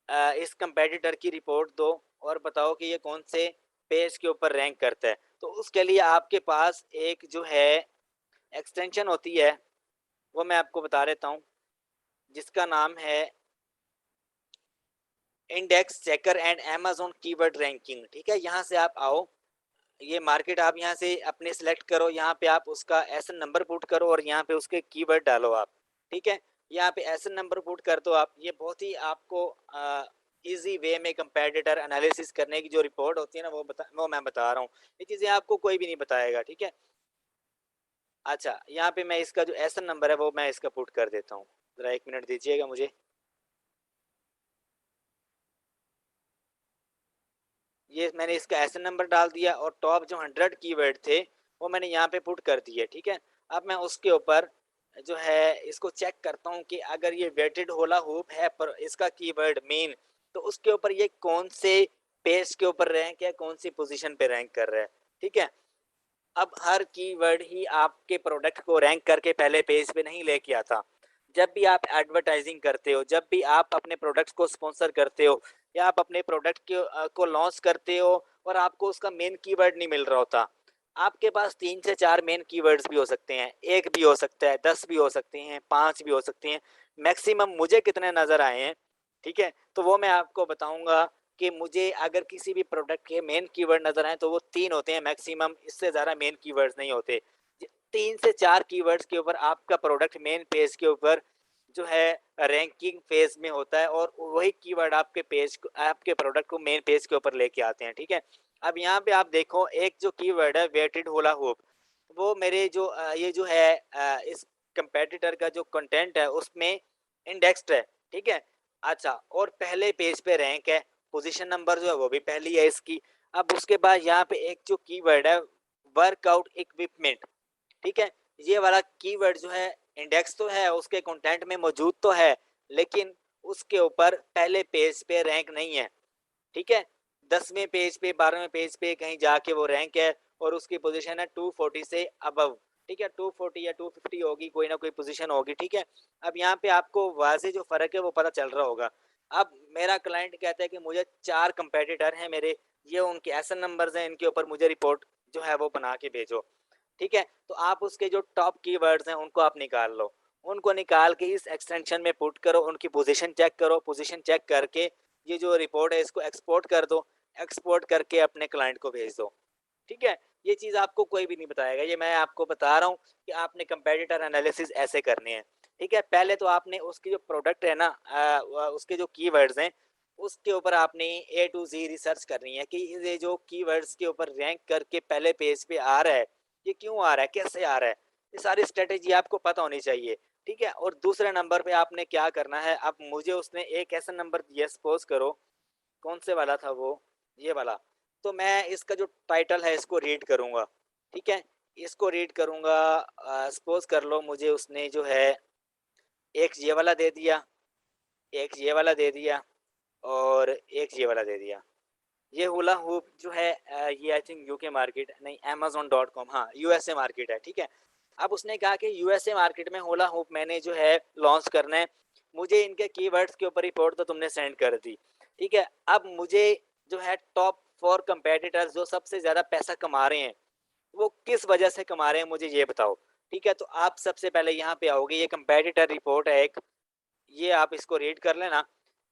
S1: इस कंपेटिटर की रिपोर्ट दो और बताओ कि ये कौन से पेज के ऊपर रैंक करता है। तो उसके लिए आपके पास एक जो है एक्सटेंशन होती है वो मैं आपको बता देता हूँ जिसका नाम है index checker and Amazon keyword ranking, ठीक है? यहाँ से आप आओ, ये मार्केट आप यहाँ से अपने सेलेक्ट करो, यहाँ पे आप उसका एसएन नंबर पुट करो और यहाँ पे उसके कीवर्ड डालो आप, ठीक है? यहाँ पे एसएन नंबर पुट कर दो आप, ये बहुत ही आपको ईज़ी वे में कंपैटिटर एनालिसिस करने की जो रिपोर्ट होती है ना वो मैं बता रहा हूँ। ये चीज़ें आपको कोई भी नहीं बताएगा, ठीक है? अच्छा, यहाँ पे मैं इसका जो एसएन नंबर है वो मैं इसका पुट कर देता हूँ। ज़रा 1 मिनट दीजिएगा मुझे। ये मैंने इसका एसएन नंबर डाल दिया और टॉप जो 100 कीवर्ड थे वो मैंने यहाँ पे पुट कर दिए, ठीक है? अब मैं उसके ऊपर जो है इसको चेक करता हूँ कि अगर ये वेटेड होला हुप है पर इसका कीवर्ड मेन, तो उसके ऊपर ये कौन से पेज के ऊपर रैंक है, कौन सी पोजीशन पे रैंक कर रहा है, ठीक है? अब हर कीवर्ड ही आपके प्रोडक्ट को रैंक करके पहले पेज पे नहीं लेके आता। जब भी आप एडवर्टाइजिंग करते हो, जब भी आप अपने प्रोडक्ट्स को स्पॉन्सर करते हो या आप अपने प्रोडक्ट को लॉन्च करते हो और आपको उसका मेन कीवर्ड नहीं मिल रहा होता, आपके पास 3 से 4 मेन कीवर्ड्स भी हो सकते हैं, 1 भी हो सकता है, 10 भी हो सकते हैं, 5 भी हो सकते हैं। मैक्सिमम मुझे कितने नज़र आए हैं, ठीक है? तो वो मैं आपको बताऊँगा कि मुझे अगर किसी भी प्रोडक्ट के मेन कीवर्ड नज़र आएँ तो वो 3 होते हैं मैक्सिमम, इससे ज़्यादा मेन कीवर्ड्स नहीं होते। 3 से 4 कीवर्ड्स के ऊपर आपका प्रोडक्ट मेन पेज के ऊपर जो है रैंकिंग फेज़ में होता है और वही कीवर्ड आपके प्रोडक्ट को मेन पेज के ऊपर लेके आते हैं, ठीक है? अब यहाँ पे आप देखो एक जो कीवर्ड है वेटेड होला होप, वो मेरे जो ये जो है इस कंपेटिटर का जो कंटेंट है उसमें इंडेक्स्ड है, ठीक है? अच्छा, और पहले पेज पे रैंक है, पोज़ीशन नंबर जो है वो भी पहली है इसकी। अब उसके बाद यहाँ पे एक जो कीवर्ड है वर्कआउट इक्विपमेंट, ठीक है? ये वाला कीवर्ड जो है इंडेक्स तो है, उसके कंटेंट में मौजूद तो है, लेकिन उसके ऊपर पहले पेज पे रैंक नहीं है, ठीक है? 10वें पेज पे 12वें पेज पे कहीं जाके वो रैंक है और उसकी पोजीशन है 240 से अबव, ठीक है, 240 या 250 होगी, कोई ना कोई पोजीशन होगी, ठीक है। अब यहाँ पे आपको वाज़ेह जो फ़र्क है वो पता चल रहा होगा। अब मेरा क्लाइंट कहता है कि मुझे 4 कंपेटिटर हैं मेरे, ये उनके एसएन नंबर्स हैं, इनके ऊपर मुझे रिपोर्ट जो है वो बना के भेजो, ठीक है। तो आप उसके जो टॉप कीवर्ड्स हैं उनको आप निकाल लो, उनको निकाल के इस एक्सटेंशन में पुट करो, उनकी पोजीशन चेक करो, पोजीशन चेक करके ये जो रिपोर्ट है इसको एक्सपोर्ट कर दो, एक्सपोर्ट करके अपने क्लाइंट को भेज दो, ठीक है। ये चीज़ आपको कोई भी नहीं बताएगा, ये मैं आपको बता रहा हूँ कि आपने कंपेटिटर एनालिसिस ऐसे करने हैं, ठीक है। पहले तो आपने उसकी जो प्रोडक्ट है ना उसके जो कीवर्ड्स हैं उसके ऊपर आपने ए टू जी रिसर्च करनी है कि ये जो कीवर्ड्स के ऊपर रैंक करके पहले पेज पे आ रहा है, ये क्यों आ रहा है, कैसे आ रहा है, ये सारी स्ट्रेटेजी आपको पता होनी चाहिए, ठीक है। और दूसरे नंबर पे आपने क्या करना है, अब मुझे उसने एक ऐसा नंबर दिया, सपोज करो कौन से वाला था वो, ये वाला, तो मैं इसका जो टाइटल है इसको रीड करूँगा, ठीक है। इसको रीड करूँगा, सपोज कर लो मुझे उसने जो है एक ये वाला दे दिया, एक ये वाला दे दिया और एक ये वाला दे दिया। ये हुला हुप जो है ये आई थिंक यूके मार्केट नहीं, amazon.com, हाँ, यूएसए मार्केट है, ठीक है। अब उसने कहा कि यूएसए मार्केट में हुला हुप मैंने जो है लॉन्च करना है, मुझे इनके कीवर्ड्स के ऊपर रिपोर्ट तो तुमने सेंड कर दी, ठीक है। अब मुझे जो है टॉप 4 कंपेटिटर्स जो सबसे ज़्यादा पैसा कमा रहे हैं, वो किस वजह से कमा रहे हैं मुझे ये बताओ, ठीक है। तो आप सबसे पहले यहाँ पे आओगे, ये कंपेटिटर रिपोर्ट है एक, ये आप इसको रीड कर लेना,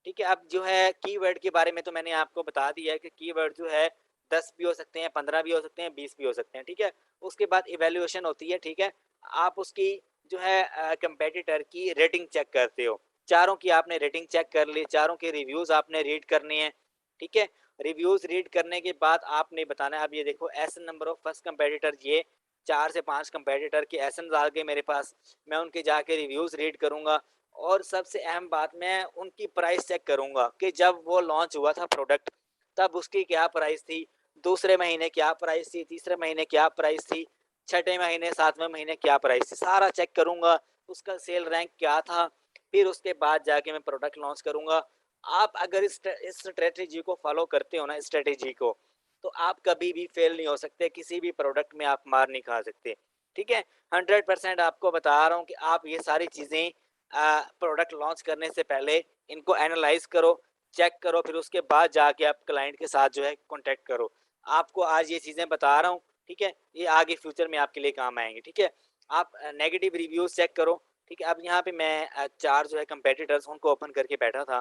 S1: ठीक है। अब जो है कीवर्ड के बारे में तो मैंने आपको बता दिया है कि कीवर्ड जो है 10 भी हो सकते हैं, 15 भी हो सकते हैं, 20 भी हो सकते हैं, ठीक है। उसके बाद इवैल्यूएशन होती है, ठीक है। आप उसकी जो है कंपेटिटर की रेटिंग चेक करते हो, चारों की आपने रेटिंग चेक कर ली, चारों के रिव्यूज़ आपने रीड करने हैं, ठीक है। रिव्यूज़ रीड करने के बाद आपने बताना है, अब ये देखो एसन नंबर ऑफ फर्स्ट कंपेटिटर, ये 4 से 5 कंपेटिटर के एसन्स आ गए मेरे पास, मैं उनके जाके रिव्यूज़ रीड करूँगा और सबसे अहम बात मैं उनकी प्राइस चेक करूँगा कि जब वो लॉन्च हुआ था प्रोडक्ट तब उसकी क्या प्राइस थी, दूसरे महीने क्या प्राइस थी, तीसरे महीने क्या प्राइस थी, छठे महीने, सातवें महीने क्या प्राइस थी, सारा चेक करूँगा, उसका सेल रैंक क्या था, फिर उसके बाद जाके मैं प्रोडक्ट लॉन्च करूँगा। आप अगर इस स्ट्रेटेजी को फॉलो करते हो ना, स्ट्रेटेजी को, तो आप कभी भी फेल नहीं हो सकते, किसी भी प्रोडक्ट में आप मार नहीं खा सकते, ठीक है। 100% आपको बता रहा हूँ कि आप ये सारी चीज़ें प्रोडक्ट लॉन्च करने से पहले इनको एनालाइज करो, चेक करो, फिर उसके बाद जाके आप क्लाइंट के साथ जो है कॉन्टैक्ट करो। आपको आज ये चीज़ें बता रहा हूँ, ठीक है, ये आगे फ्यूचर में आपके लिए काम आएँगे, ठीक है। आप नेगेटिव रिव्यूज़ चेक करो, ठीक है। अब यहाँ पे मैं 4 जो है कंपेटिटर्स उनको ओपन करके बैठा था,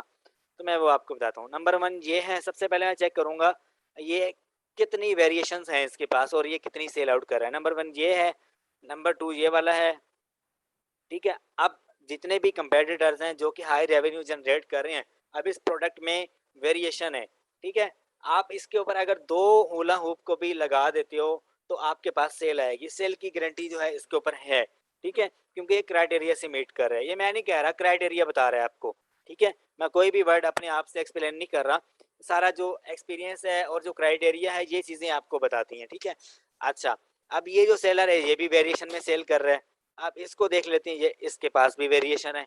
S1: तो मैं वो आपको बताता हूँ। नंबर 1 ये है, सबसे पहले मैं चेक करूँगा ये कितनी वेरिएशंस हैं इसके पास और ये कितनी सेल आउट कर रहा है। नंबर 1 ये है, नंबर 2 ये वाला है, ठीक है। अब जितने भी कंपेटिटर्स हैं जो कि हाई रेवेन्यू जनरेट कर रहे हैं, अब इस प्रोडक्ट में वेरिएशन है, ठीक है। आप इसके ऊपर अगर 2 हूला हुप को भी लगा देते हो तो आपके पास सेल आएगी, सेल की गारंटी जो है इसके ऊपर है, ठीक है, क्योंकि ये क्राइटेरिया से मीट कर रहा है। ये मैं नहीं कह रहा, क्राइटेरिया बता रहा है आपको, ठीक है। मैं कोई भी वर्ड अपने आप से एक्सप्लेन नहीं कर रहा, सारा जो एक्सपीरियंस है और जो क्राइटेरिया है ये चीज़ें आपको बताती हैं, ठीक है। अच्छा, अब ये जो सेलर है ये भी वेरिएशन में सेल कर रहा है, आप इसको देख लेते हैं, ये इसके पास भी वेरिएशन है।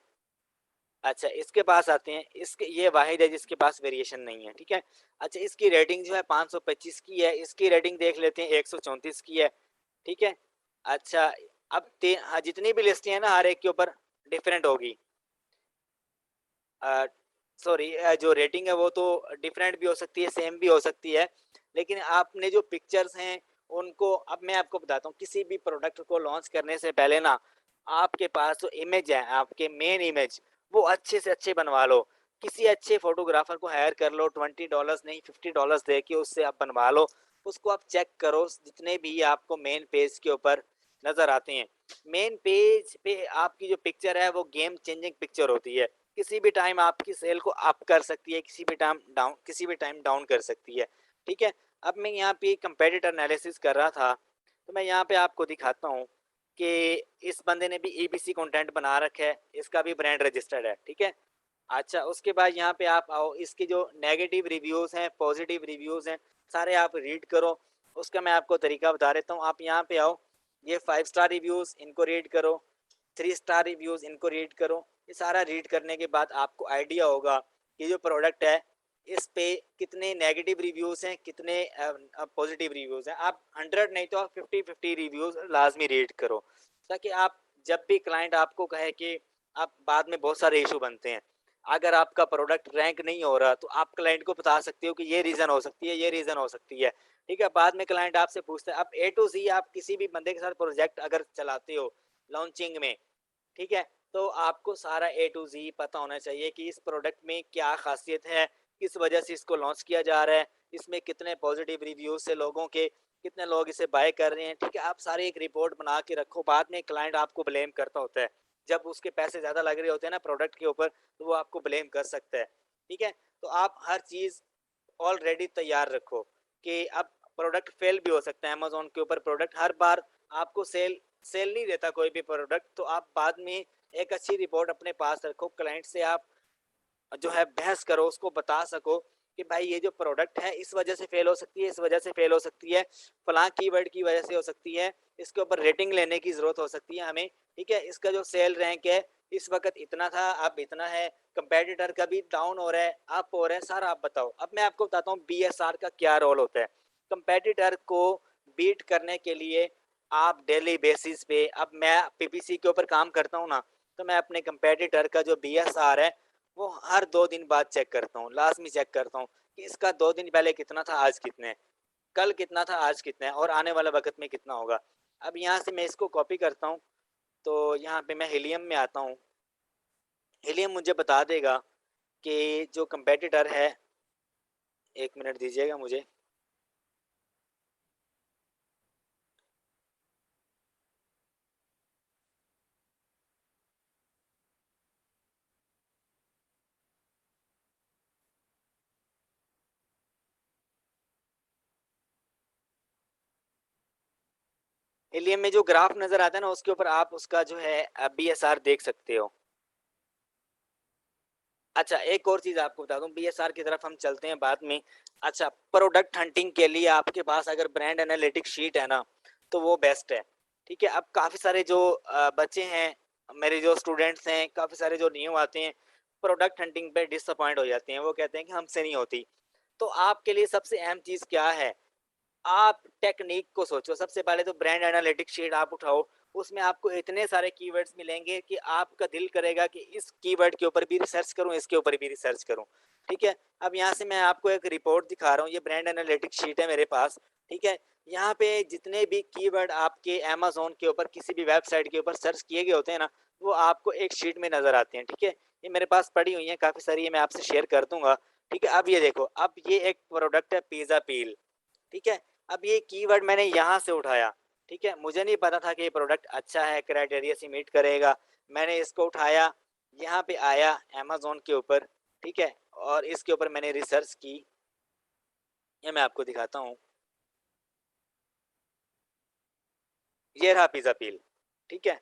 S1: अच्छा, इसके पास आते हैं, इसके ये वाहिद है जिसके पास वेरिएशन नहीं है, ठीक है। अच्छा, इसकी रेटिंग जो है 525 की है, इसकी रेटिंग देख लेते हैं 134 की है, ठीक है। अच्छा, अब हाँ, जितनी भी लिस्टें हैं ना हर एक के ऊपर डिफरेंट होगी। अ, सॉरी, जो रेटिंग है वो तो डिफरेंट भी हो सकती है, सेम भी हो सकती है, लेकिन आपने जो पिक्चर्स हैं उनको, अब मैं आपको बताता हूँ, किसी भी प्रोडक्ट को लॉन्च करने से पहले ना आपके पास जो इमेज है, आपके मेन इमेज, वो अच्छे से अच्छे बनवा लो, किसी अच्छे फोटोग्राफर को हायर कर लो, $20 नहीं $50 दे के उससे आप बनवा लो, उसको आप चेक करो, जितने भी आपको मेन पेज के ऊपर नज़र आते हैं, मेन पेज पे आपकी जो पिक्चर है वो गेम चेंजिंग पिक्चर होती है, किसी भी टाइम आपकी सेल को अप कर सकती है, किसी भी टाइम डाउन कर सकती है, ठीक है। अब मैं यहाँ पे कंपेटिटर एनालिसिस कर रहा था, तो मैं यहाँ पे आपको दिखाता हूँ कि इस बंदे ने भी ईबीसी कंटेंट बना रखा है, इसका भी ब्रांड रजिस्टर्ड है, ठीक है। अच्छा, उसके बाद यहाँ पे आप आओ, इसके जो नेगेटिव रिव्यूज़ हैं, पॉजिटिव रिव्यूज़ हैं, सारे आप रीड करो, उसका मैं आपको तरीका बता देता हूँ। आप यहाँ पे आओ, ये 5 स्टार रिव्यूज़ इनको रीड करो, 3 स्टार रिव्यूज़ इनको रीड करो, ये सारा रीड करने के बाद आपको आइडिया होगा कि जो प्रोडक्ट है इस पे कितने नेगेटिव रिव्यूज़ हैं, कितने पॉजिटिव रिव्यूज़ हैं। आप 100 नहीं तो आप 50-50 रिव्यूज़ लाज़मी रीड करो, ताकि आप जब भी क्लाइंट आपको कहे कि आप बाद में बहुत सारे इश्यू बनते हैं। अगर आपका प्रोडक्ट रैंक नहीं हो रहा, तो आप क्लाइंट को बता सकते हो कि ये रीज़न हो सकती है, ये रीज़न हो सकती है, ठीक है? बाद में क्लाइंट आपसे पूछता है, आप ए टू ज़ी आप किसी भी बंदे के साथ प्रोजेक्ट अगर चलाते हो लॉन्चिंग में, ठीक है? तो आपको सारा ए टू ज़ी पता होना चाहिए कि इस प्रोडक्ट में क्या ख़ासियत है, किस वजह से इसको लॉन्च किया जा रहा है, इसमें कितने पॉजिटिव रिव्यूज़ से लोगों के, कितने लोग इसे बाय कर रहे हैं, ठीक है? आप सारी एक रिपोर्ट बना के रखो, बाद में क्लाइंट आपको ब्लेम करता होता है। जब उसके पैसे ज़्यादा लग रहे होते हैं ना प्रोडक्ट के ऊपर, तो वो आपको ब्लेम कर सकता है, ठीक है? तो आप हर चीज़ ऑलरेडी तैयार रखो कि अब प्रोडक्ट फेल भी हो सकता है। अमेज़न के ऊपर प्रोडक्ट हर बार आपको सेल सेल नहीं देता कोई भी प्रोडक्ट, तो आप बाद में एक अच्छी रिपोर्ट अपने पास रखो, क्लाइंट से आप जो है बहस करो, उसको बता सको कि भाई ये जो प्रोडक्ट है इस वजह से फेल हो सकती है, इस वजह से फेल हो सकती है, फलां कीवर्ड की वजह से हो सकती है, इसके ऊपर रेटिंग लेने की ज़रूरत हो सकती है हमें, ठीक है? इसका जो सेल रैंक है इस वक्त इतना था, अब इतना है, कंपेटिटर का भी डाउन हो रहा है, अप हो रहा है, सारा आप बताओ। अब मैं आपको बताता हूँ बीएसआर का क्या रोल होता है। कंपेटिटर को बीट करने के लिए आप डेली बेसिस पे, अब मैं पीपीसी के ऊपर काम करता हूँ ना, तो मैं अपने कंपेटिटर का जो बीएसआर है वो हर 2 दिन बाद चेक करता हूँ, लाज़मी चेक करता हूँ कि इसका 2 दिन पहले कितना था, आज कितने है, कल कितना था, आज कितना है और आने वाले वक़्त में कितना होगा। अब यहाँ से मैं इसको कॉपी करता हूँ, तो यहाँ पे मैं हिलियम में आता हूँ। हिलियम मुझे बता देगा कि जो कंपेटिटर है, 1 मिनट दीजिएगा मुझे। हिलियम में जो ग्राफ नज़र आता है ना, उसके ऊपर आप उसका जो है बीएसआर देख सकते हो। अच्छा, एक और चीज़ आपको बता दूँ, बीएसआर की तरफ हम चलते हैं बाद में। अच्छा, प्रोडक्ट हंटिंग के लिए आपके पास अगर ब्रांड एनालिटिक्स शीट है ना, तो वो बेस्ट है, ठीक है? अब काफ़ी सारे जो बच्चे हैं, मेरे जो स्टूडेंट्स हैं, काफ़ी सारे जो न्यू आते हैं, प्रोडक्ट हंटिंग पे डिसअपॉइंट हो जाते हैं। वो कहते हैं कि हमसे नहीं होती। तो आपके लिए सबसे अहम चीज़ क्या है? आप टेक्नीक को सोचो। सबसे पहले तो ब्रांड एनालिटिक्स शीट आप उठाओ, उसमें आपको इतने सारे कीवर्ड्स मिलेंगे कि आपका दिल करेगा कि इस कीवर्ड के ऊपर भी रिसर्च करूँ, इसके ऊपर भी रिसर्च करूँ, ठीक है? अब यहाँ से मैं आपको एक रिपोर्ट दिखा रहा हूँ, ये ब्रांड एनालिटिक्स शीट है मेरे पास, ठीक है? यहाँ पे जितने भी कीवर्ड आपके अमेज़न के ऊपर, किसी भी वेबसाइट के ऊपर सर्च किए गए होते हैं ना, वो आपको एक शीट में नज़र आते हैं, ठीक है? ये मेरे पास पड़ी हुई हैं काफ़ी सारी, ये मैं आपसे शेयर कर दूँगा, ठीक है? अब ये देखो, अब ये एक प्रोडक्ट है पिज़्ज़ा पील, ठीक है? अब ये कीवर्ड मैंने यहाँ से उठाया, ठीक है? मुझे नहीं पता था कि ये प्रोडक्ट अच्छा है, क्राइटेरिया से मीट करेगा। मैंने इसको उठाया, यहाँ पे आया अमेज़न के ऊपर, ठीक है? और इसके ऊपर मैंने रिसर्च की, ये मैं आपको दिखाता हूँ। ये रहा पिज़्ज़ा पील, ठीक है?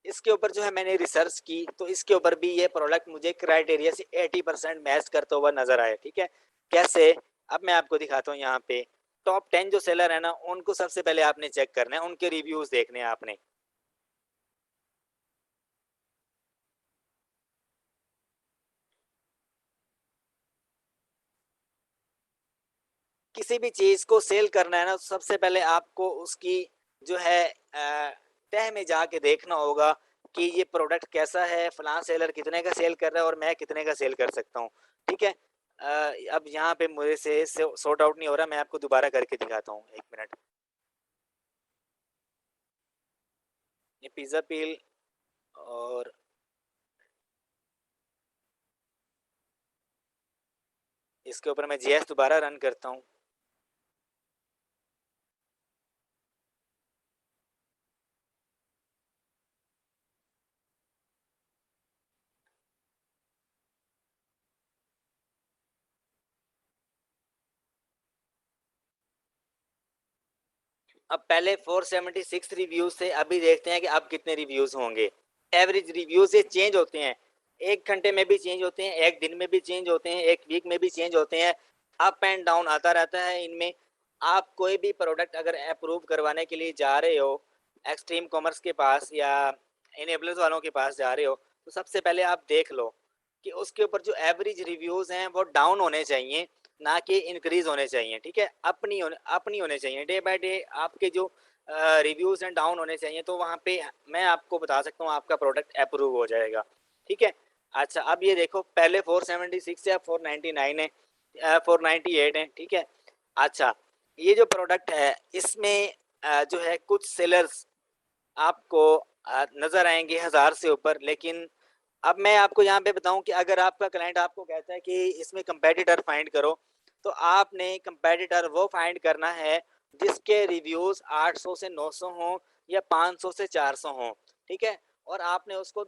S1: इसके ऊपर जो है मैंने रिसर्च की, तो इसके ऊपर भी ये प्रोडक्ट मुझे क्राइटेरिया से 80% मैच करता हुआ नज़र आया, ठीक है? कैसे? अब मैं आपको दिखाता हूँ यहाँ पे। टॉप 10 जो सेलर है ना, उनको सबसे पहले आपने चेक करना है, उनके रिव्यूज़ देखने हैं आपने। किसी भी चीज़ को सेल करना है ना, तो सबसे पहले आपको उसकी जो है तह में जाके देखना होगा कि ये प्रोडक्ट कैसा है, फलाँ सेलर कितने का सेल कर रहा है और मैं कितने का सेल कर सकता हूँ, ठीक है? अब यहाँ पे मुझे से सॉर्ट आउट नहीं हो रहा, मैं आपको दोबारा करके दिखाता हूँ, 1 मिनट। ये पिज़्ज़ा पील और इसके ऊपर मैं जीएस दोबारा रन करता हूँ। अब पहले 476 रिव्यूज़ थे, अभी देखते हैं कि अब कितने रिव्यूज़ होंगे। एवरेज रिव्यूज़ ये चेंज होते हैं, 1 घंटे में भी चेंज होते हैं, 1 दिन में भी चेंज होते हैं, 1 वीक में भी चेंज होते हैं, अप एंड डाउन आता रहता है इनमें। आप कोई भी प्रोडक्ट अगर अप्रूव करवाने के लिए जा रहे हो, एक्सट्रीम कॉमर्स के पास या इनेबल्स वालों के पास जा रहे हो, तो सबसे पहले आप देख लो कि उसके ऊपर जो एवरेज रिव्यूज़ हैं वो डाउन होने चाहिए, ना कि इंक्रीज़ होने चाहिए, ठीक है? अपनी होने चाहिए, डे बाय डे आपके जो रिव्यूज़ हैं डाउन होने चाहिए, तो वहाँ पे मैं आपको बता सकता हूँ आपका प्रोडक्ट अप्रूव हो जाएगा, ठीक है? अच्छा, अब ये देखो पहले 476 या 499 है 498 है, ठीक है? अच्छा, ये जो प्रोडक्ट है इसमें जो है कुछ सेलर्स आपको नज़र आएँगे 1000 से ऊपर, लेकिन अब मैं आपको यहाँ पे बताऊँ कि अगर आपका क्लाइंट आपको कहता है कि इसमें कंपेटिटर फाइंड करो, तो आपने कंपेटिटर वो फाइंड करना है जिसके रिव्यूज़ 800 से 900 हों या 500 से 400 हों, ठीक है? और आपने उसको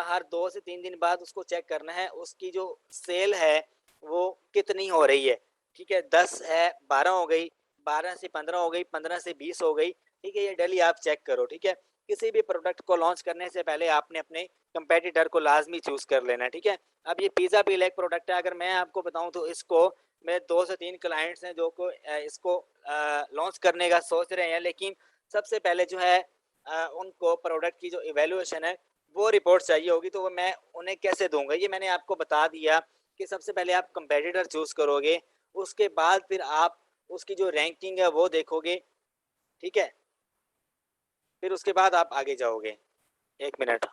S1: हर 2 से 3 दिन बाद उसको चेक करना है, उसकी जो सेल है वो कितनी हो रही है, ठीक है? 10 है, 12 हो गई, 12 से 15 हो गई, 15 से 20 हो गई, ठीक है? ये डेली आप चेक करो, ठीक है? किसी भी प्रोडक्ट को लॉन्च करने से पहले आपने अपने कंपेटिटर को लाज़मी चूज़ कर लेना है, ठीक है? अब ये पिज़्ज़ा बिल एक प्रोडक्ट है, अगर मैं आपको बताऊँ तो इसको मेरे 2 से 3 क्लाइंट्स हैं जो इसको लॉन्च करने का सोच रहे हैं, लेकिन सबसे पहले जो है उनको प्रोडक्ट की जो इवैल्यूएशन है, वो रिपोर्ट चाहिए होगी, तो वो मैं उन्हें कैसे दूँगा? ये मैंने आपको बता दिया कि सबसे पहले आप कंपेटिटर चूज़ करोगे, उसके बाद फिर आप उसकी जो रैंकिंग है वो देखोगे, ठीक है? फिर उसके बाद आप आगे जाओगे। 1 मिनट।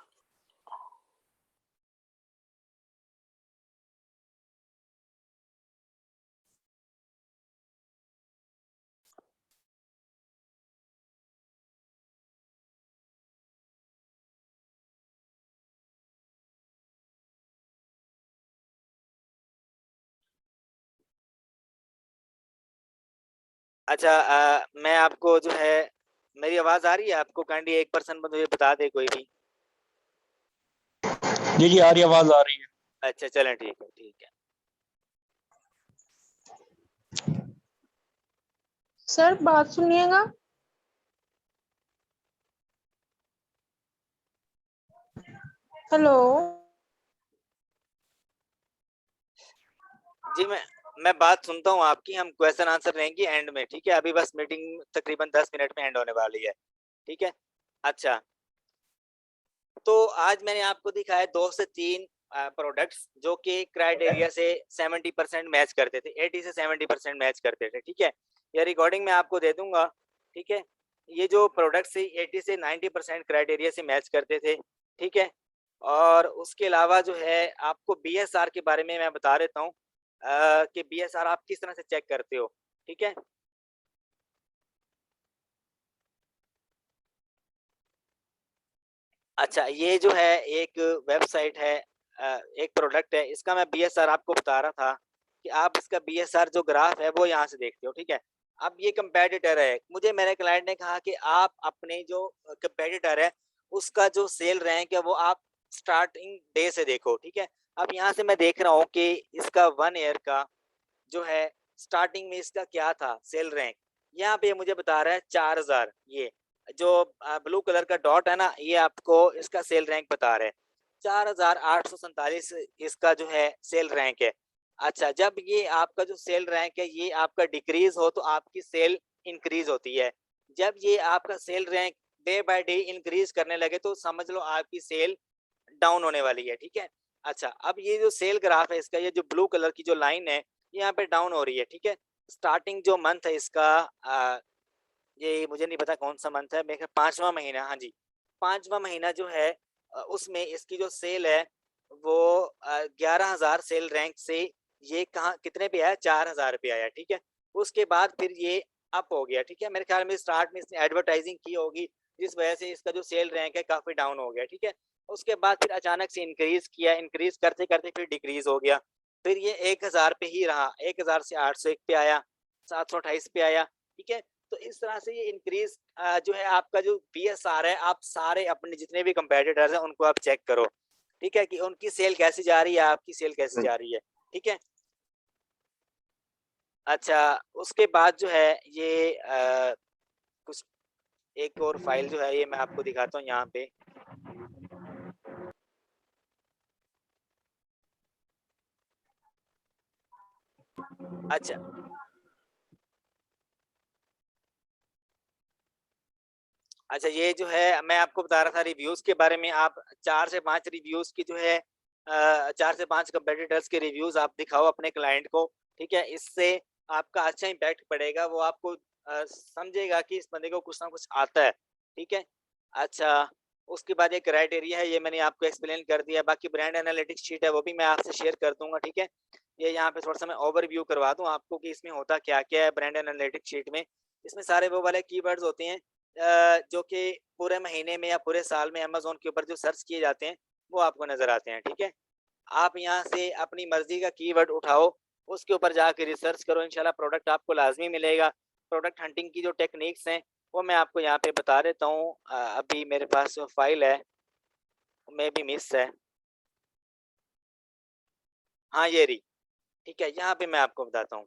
S1: अच्छा मैं आपको जो है मेरी आवाज़ आ रही है आपको? काइंडली एक पर्सन मुझे बता दे कोई भी।
S2: जी जी आ रही आवाज आ रही है।
S1: अच्छा चलें ठीक है, ठीक है।
S5: सर बात सुनिएगा। हेलो।
S1: जी, मैं बात सुनता हूँ आपकी, हम क्वेश्चन आंसर रहेंगी एंड में, ठीक है? अभी बस मीटिंग तकरीबन 10 मिनट में एंड होने वाली है, ठीक है? अच्छा, तो आज मैंने आपको दिखाया 2 से 3 प्रोडक्ट्स जो कि क्राइटेरिया से 70% मैच करते थे, 80 से 70% मैच करते थे, ठीक है? ये रिकॉर्डिंग मैं आपको दे दूँगा, ठीक है? ये जो प्रोडक्ट्स थे 80 से 90% क्राइटेरिया से मैच करते थे, ठीक है? और उसके अलावा जो है आपको बीएसआर के बारे में मैं बता देता हूँ कि बीएसआर आप किस तरह से चेक करते हो, ठीक है? अच्छा, ये जो है एक वेबसाइट है एक प्रोडक्ट है, इसका मैं बीएसआर आपको बता रहा था कि आप इसका बीएसआर जो ग्राफ है वो यहाँ से देखते हो, ठीक है? अब ये कंपेटिटर है, मुझे मेरे क्लाइंट ने कहा कि आप अपने जो कंपेटिटर है, उसका जो सेल रैंक है वो आप स्टार्टिंग डे से देखो, ठीक है? अब यहाँ से मैं देख रहा हूँ कि इसका 1 ईयर का जो है स्टार्टिंग में इसका क्या था सेल रैंक, यहाँ पे मुझे बता रहा है 4000, ये जो ब्लू कलर का डॉट है ना, ये आपको इसका सेल रैंक बता रहा है 4847 इसका जो है सेल रैंक है। अच्छा, जब ये आपका जो सेल रैंक है ये आपका डिक्रीज हो तो आपकी सेल इंक्रीज होती है, जब ये आपका sale rank day by day increase करने लगे तो समझ लो आपकी सेल डाउन होने वाली है, ठीक है? अच्छा, अब ये जो सेल ग्राफ है इसका, ये जो ब्लू कलर की जो लाइन है, ये यहाँ पे डाउन हो रही है, ठीक है? स्टार्टिंग जो मंथ है इसका ये मुझे नहीं पता कौन-सा मंथ है, मेरे ख्याल 5वाँ महीना, हाँ जी। 5वाँ महीना जो है उसमें इसकी जो सेल है वो 11,000 सेल रैंक से ये कहाँ कितने पे आया? 4,000 पे आया, ठीक है? उसके बाद फिर ये अप हो गया, ठीक है? मेरे ख्याल में स्टार्ट में इसने एडवर्टाइज़िंग की होगी, जिस वजह से इसका जो सेल रैंक है काफ़ी डाउन हो गया, ठीक है? उसके बाद फिर अचानक से इंक्रीज़ किया, इंक्रीज़ करते-करते फिर डिक्रीज़ हो गया। फिर ये 1,000 पे ही रहा, 1,000 से 801 पे आया, 728 पे आया, ठीक है? तो इस तरह से ये इंक्रीज़ जो है आपका जो बीएसआर है, आप सारे अपने जितने भी कंपेटिटर्स हैं उनको आप चेक करो, ठीक है? कि उनकी सेल कैसी जा रही है, आपकी सेल कैसी जा रही है, ठीक है? अच्छा, उसके बाद जो है ये कुछ एक और फ़ाइल जो है ये मैं आपको दिखाता हूँ यहाँ पे। अच्छा, अच्छा ये जो है मैं आपको बता रहा था रिव्यूज़ के बारे में, आप 4 से 5 रिव्यूज़ की जो है 4 से 5 कंपेटिटर्स के रिव्यूज़ आप दिखाओ अपने क्लाइंट को, ठीक है? इससे आपका अच्छा इम्पैक्ट पड़ेगा, वो आपको समझेगा कि इस बंदे को कुछ ना कुछ आता है, ठीक है? अच्छा, उसके बाद एक क्राइटेरिया है, ये मैंने आपको एक्सप्लेन कर दिया, बाकी ब्रांड एनालिटिक्स शीट है, वो भी मैं आपसे शेयर कर दूँगा, ठीक है? ये यहाँ पे थोड़ा-सा मैं ओवरव्यू करवा दूँ आपको कि इसमें होता क्या-क्या है ब्रांड एनालिटिक्स शीट में। इसमें सारे वो वाले कीवर्ड्स होते हैं जो कि पूरे महीने में या पूरे साल में अमेज़न के ऊपर जो सर्च किए जाते हैं, वो आपको नज़र आते हैं, ठीक है? आप यहाँ से अपनी मर्ज़ी का कीवर्ड उठाओ, उसके ऊपर जाके रिसर्च करो, इंशाल्लाह प्रोडक्ट आपको लाज़मी मिलेगा। प्रोडक्ट हंटिंग की जो टेक्निक्स हैं, वो मैं आपको यहाँ पे बता देता हूँ। अभी मेरे पास जो फ़ाइल है, मेबी मिस है। हाँ, ये रही, ठीक है? यहाँ पे मैं आपको बताता हूँ।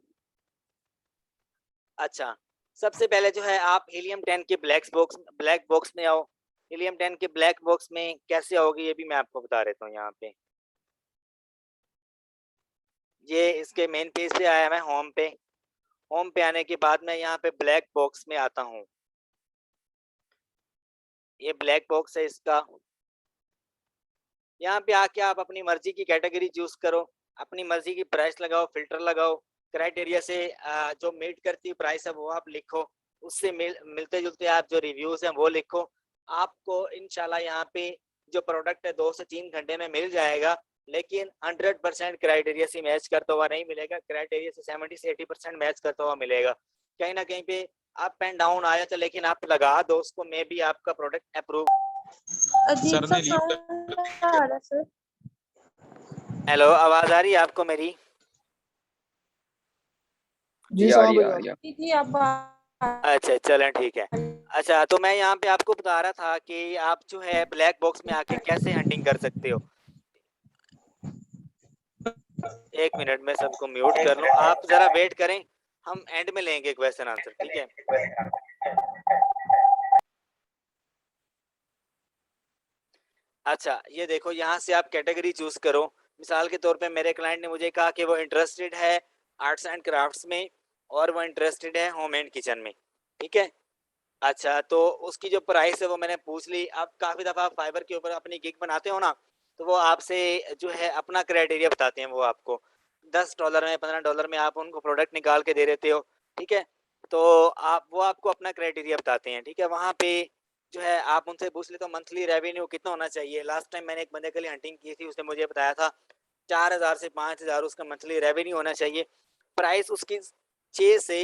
S1: अच्छा, सबसे पहले जो है आप हीलियम 10 के ब्लैक बॉक्स में आओ। हीलियम 10 के ब्लैक बॉक्स में कैसे आओगे, ये भी मैं आपको बता देता हूँ यहाँ पे। ये इसके मेन पेज पे आया मैं होम पे। होम पे आने के बाद मैं यहाँ पे ब्लैक बॉक्स में आता हूँ। ये ब्लैक बॉक्स है इसका। यहाँ पे आके आप अपनी मर्ज़ी की कैटेगरी चूज़ करो, अपनी मर्ज़ी की प्राइस लगाओ, फ़िल्टर लगाओ, क्राइटेरिया से जो मीट करती प्राइस है वो आप लिखो, उससे मिलते-जुलते आप जो रिव्यूज़ हैं वो लिखो। आपको इंशाल्लाह यहाँ पे जो प्रोडक्ट है 2 से 3 घंटे में मिल जाएगा, लेकिन 100% क्राइटेरिया से मैच करता हुआ नहीं मिलेगा, क्राइटेरिया से 70 से 80% मैच करता हुआ मिलेगा। कहीं न कहीं पे अप एंड डाउन आया था, लेकिन आप लगा दो उसको, मे बी आपका प्रोडक्ट अप्रूव।
S5: अजीब
S3: सर
S5: सा
S3: ने लीव
S5: साउंड आ रहा है सर।
S1: हेलो, आवाज़ आ रही है आपको मेरी?
S2: जी आ रही है आ रही है।
S5: जी अब
S1: अच्छा, चलें ठीक है। अच्छा, तो मैं यहाँ पे आपको बता रहा था कि आप जो है ब्लैक बॉक्स में आके कैसे हंटिंग कर सकते हो। 1 मिनट में सबको म्यूट कर लूँ, आप ज़रा वेट करें, हम एंड में लेंगे क्वेश्चन आंसर, ठीक है? अच्छा, ये देखो यहाँ से आप कैटेगरी चूज़ करो। मिसाल के तौर पे मेरे क्लाइंट ने मुझे कहा कि वो इंटरेस्टेड है आर्ट्स एंड क्राफ्ट्स में और वो इंटरेस्टेड है होम एंड किचन में, ठीक है? अच्छा, तो उसकी जो प्राइस है वो मैंने पूछ ली। अब काफ़ी दफ़ा आप फाइवर के ऊपर अपनी गिग बनाते हो ना, तो वो आपसे जो है अपना क्राइटेरिया बताते हैं वो आपको। $10 में, $15 में आप उनको प्रोडक्ट निकाल के दे देते हो, ठीक है? तो वो आपको अपना क्राइटेरिया बताते हैं, ठीक है? वहाँ पे जो है आप उनसे पूछ लेते हो मंथली रेवेन्यू कितना होना चाहिए। लास्ट टाइम मैंने एक बंदे के लिए हंटिंग की थी, उसने मुझे बताया था 4000 से 5000 उसका मंथली रेवेन्यू होना चाहिए। प्राइस उसकी 6 से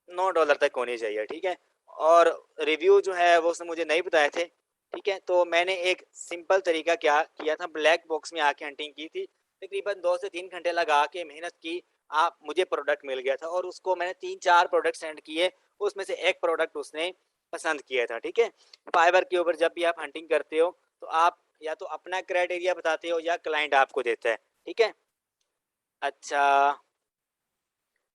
S1: $9 तक होनी चाहिए, ठीक है? और रिव्यू जो है वो उसने मुझे नहीं बताए थे, ठीक है? तो मैंने एक सिंपल तरीका क्या किया था, ब्लैक बॉक्स में आके हंटिंग की थी। तकरीबन 2 से 3 घंटे लगा के मेहनत की, मुझे प्रोडक्ट मिल गया था और उसको मैंने 3-4 प्रोडक्ट सेंड किए, उसमें से एक प्रोडक्ट उसने पसंद किया था, ठीक है? फाइवर के ऊपर जब भी आप हंटिंग करते हो, तो आप या तो अपना क्राइटेरिया बताते हो या क्लाइंट आपको देता है, ठीक है? अच्छा,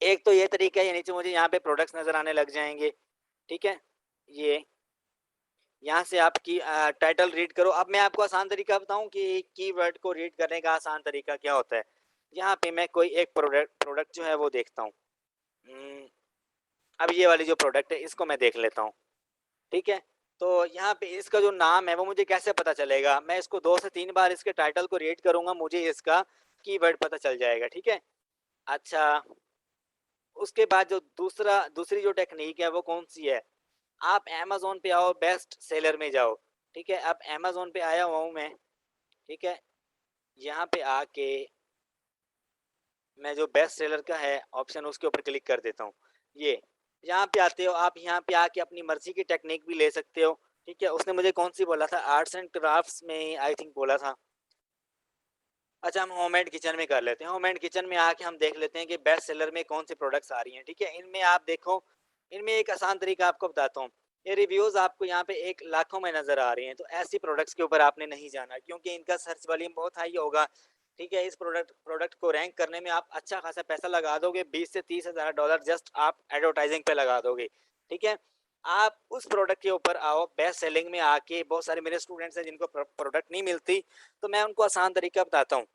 S1: एक तो ये तरीका है, ये नीचे मुझे यहाँ पे प्रोडक्ट्स नज़र आने लग जाएँगे, ठीक है? ये यहाँ से आप टाइटल रीड करो। अब मैं आपको आसान तरीका बताऊँ कि कीवर्ड को रीड करने का आसान तरीका क्या होता है। यहाँ पे मैं कोई एक प्रोडक्ट जो है वो देखता हूँ। अब ये वाली जो प्रोडक्ट है इसको मैं देख लेता हूँ, ठीक है? तो यहाँ पे इसका जो नाम है वो मुझे कैसे पता चलेगा? मैं इसको 2 से 3 बार इसके टाइटल को रीड करूँगा, मुझे इसका कीवर्ड पता चल जाएगा, ठीक है? अच्छा, उसके बाद जो दूसरी जो टेक्नीक है वो कौन-सी है? आप अमेज़न पे आओ, बेस्ट सेलर में जाओ, ठीक है? अब अमेज़न पे आया हुआ हूँ मैं, ठीक है? यहाँ पे आके मैं जो बेस्ट सेलर का है ऑप्शन उसके ऊपर क्लिक कर देता हूँ। ये, यहाँ पे आते हो आप, यहाँ पे आके अपनी मर्ज़ी की टेक्नीक भी ले सकते हो, ठीक है? उसने मुझे कौन-सी बोला था, आर्ट्स एंड क्राफ्ट्स में आई थिंक बोला था। अच्छा, हम होम एंड किचन में कर लेते हैं। होम एंड किचन में आके हम देख लेते हैं कि बेस्ट सेलर में कौन-सी प्रोडक्ट्स आ रही हैं, ठीक है? इनमें आप देखो, इनमें एक आसान तरीका आपको बताता हूँ। ये रिव्यूज़ आपको यहाँ पे 1 लाखों में नज़र आ रही हैं, तो ऐसी प्रोडक्ट्स के ऊपर आपने नहीं जाना क्योंकि इनका सर्च वॉल्यूम बहुत हाई होगा, ठीक है? इस प्रोडक्ट को रैंक करने में आप अच्छा खासा पैसा लगा दोगे, 20 से 30 हज़ार डॉलर जस्ट आप एडवर्टाइज़िंग पे लगा दोगे, ठीक है? आप उस प्रोडक्ट के ऊपर आओ, बेस्ट सेलिंग में आके बहुत सारे मेरे स्टूडेंट्स हैं जिनको प्रोडक्ट नहीं मिलती, तो मैं उनको आसान तरीका बताता हूँ।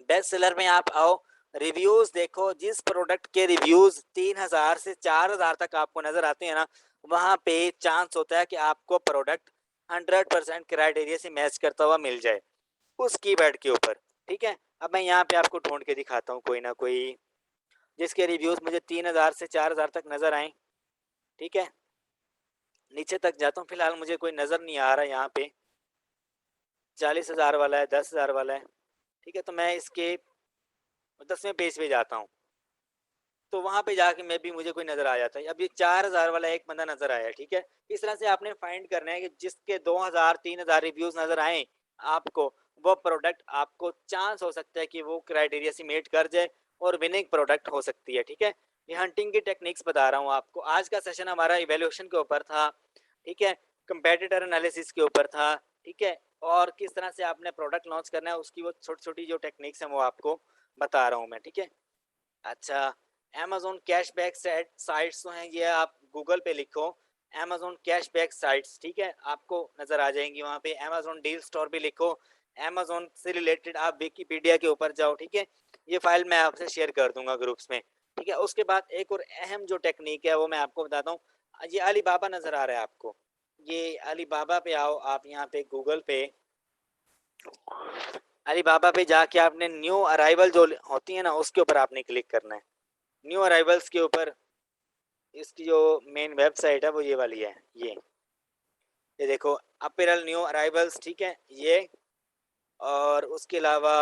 S1: बेस्ट सेलर में आप आओ, रिव्यूज़ देखो, जिस प्रोडक्ट के रिव्यूज़ 3000 से 4000 तक आपको नज़र आते हैं ना, वहाँ पे चांस होता है कि आपको प्रोडक्ट 100% क्राइटेरिया से मैच करता हुआ मिल जाए। उस कीवर्ड के ऊपर, ठीक है। अब मैं यहाँ पे आपको ढूंढ के दिखाता हूँ कोई ना कोई जिसके रिव्यूज मुझे 3000 से 4000 तक नजर आए, ठीक है। नीचे तक जाता हूँ, फिलहाल मुझे कोई नजर नहीं आ रहा यहाँ पे। 40,000 वाला है, 10,000 वाला है, ठीक है। तो मैं इसके 10वें पेज पे जाता हूँ, तो वहां पे जाके मैं भी मुझे कोई नजर आ जाता है। अब ये 4000 वाला एक बंदा नजर आया, ठीक है। इस तरह से आपने फाइंड करना है कि जिसके 2000 3000 रिव्यूज नजर आए आपको, वो प्रोडक्ट आपको चांस हो सकता है कि वो क्राइटेरिया से मीट कर जाए और विनिंग प्रोडक्ट हो सकती है, ठीक है। ये हंटिंग की टेक्निक्स बता रहा हूँ आपको। आज का सेशन हमारा इवेल्युएशन के ऊपर था, ठीक है, कंपेटिटर एनालिसिस के ऊपर था, ठीक है, और किस तरह से आपने प्रोडक्ट लॉन्च करना है उसकी वो छोटी छोटी जो टेक्निक्स हैं वो आपको बता रहा हूँ मैं, ठीक है। अच्छा, अमेजोन कैशबैक साइट्स तो हैं, ये आप गूगल पे लिखो अमेजोन कैशबैक साइट्स, ठीक है, आपको नजर आ जाएंगी वहाँ पे। अमेजोन डील स्टोर भी लिखो, अमेजोन से रिलेटेड आप विकीपीडिया के ऊपर जाओ, ठीक है। ये फाइल मैं आपसे शेयर कर दूंगा ग्रुप्स में, ठीक है। उसके बाद एक और अहम जो टेक्निक है वो मैं आपको बताता हूँ। ये अलीबाबा नजर आ रहा है आपको, ये अलीबाबा पे आओ आप, यहाँ पे गूगल पे अलीबाबा पे जाके आपने न्यू अराइवल जो होती है ना उसके ऊपर आपने क्लिक करना है। न्यू अराइवल्स के ऊपर इसकी जो मेन वेबसाइट है वो ये वाली है, ये देखो अपीरल न्यू अराइवल्स, ठीक है ये। और उसके अलावा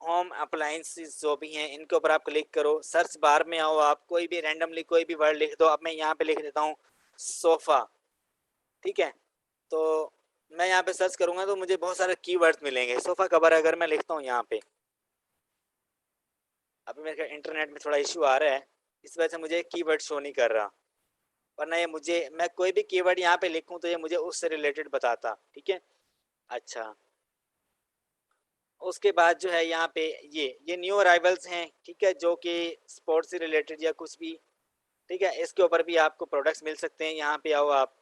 S1: होम अप्लायंसेस जो भी हैं इनके ऊपर आप क्लिक करो। सर्च बार में आओ, आप कोई भी रैंडमली कोई भी वर्ड लिख दो। अब मैं यहाँ पे लिख देता हूँ सोफा, ठीक है। तो मैं यहाँ पे सर्च करूंगा तो मुझे बहुत सारे कीवर्ड्स मिलेंगे। सोफा कवर अगर मैं लिखता हूँ यहाँ पे, अभी मेरे इंटरनेट में थोड़ा इशू आ रहा है, इस वजह से मुझे कीवर्ड शो नहीं कर रहा, वरना ये मुझे, मैं कोई भी कीवर्ड यहाँ पे लिखूं तो ये मुझे उससे रिलेटेड बताता, ठीक है। अच्छा, उसके बाद जो है यहाँ पे ये न्यू अराइवल्स हैं, ठीक है, जो कि स्पोर्ट्स से रिलेटेड या कुछ भी, ठीक है। इसके ऊपर भी आपको प्रोडक्ट्स मिल सकते हैं, यहाँ पे आओ आप,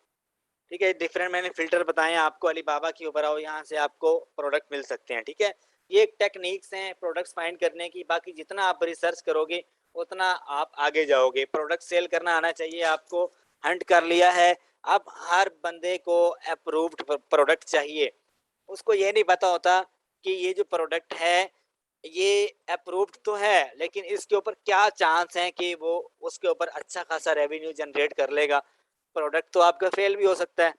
S1: ठीक है। डिफरेंट मैंने फिल्टर बताए हैं आपको, अलीबाबा के ऊपर आओ, यहाँ से आपको प्रोडक्ट मिल सकते हैं, ठीक है। ये टेक्निक्स हैं प्रोडक्ट्स फाइंड करने की। बाकी जितना आप रिसर्च करोगे उतना आप आगे जाओगे। प्रोडक्ट सेल करना आना चाहिए आपको। हंट कर लिया है, अब हर बंदे को अप्रूव्ड प्रोडक्ट चाहिए। उसको ये नहीं पता होता कि ये जो प्रोडक्ट है ये अप्रूव्ड तो है, लेकिन इसके ऊपर क्या चांस है कि वो उसके ऊपर अच्छा खासा रेवेन्यू जनरेट कर लेगा। प्रोडक्ट तो आपका फेल भी हो सकता है,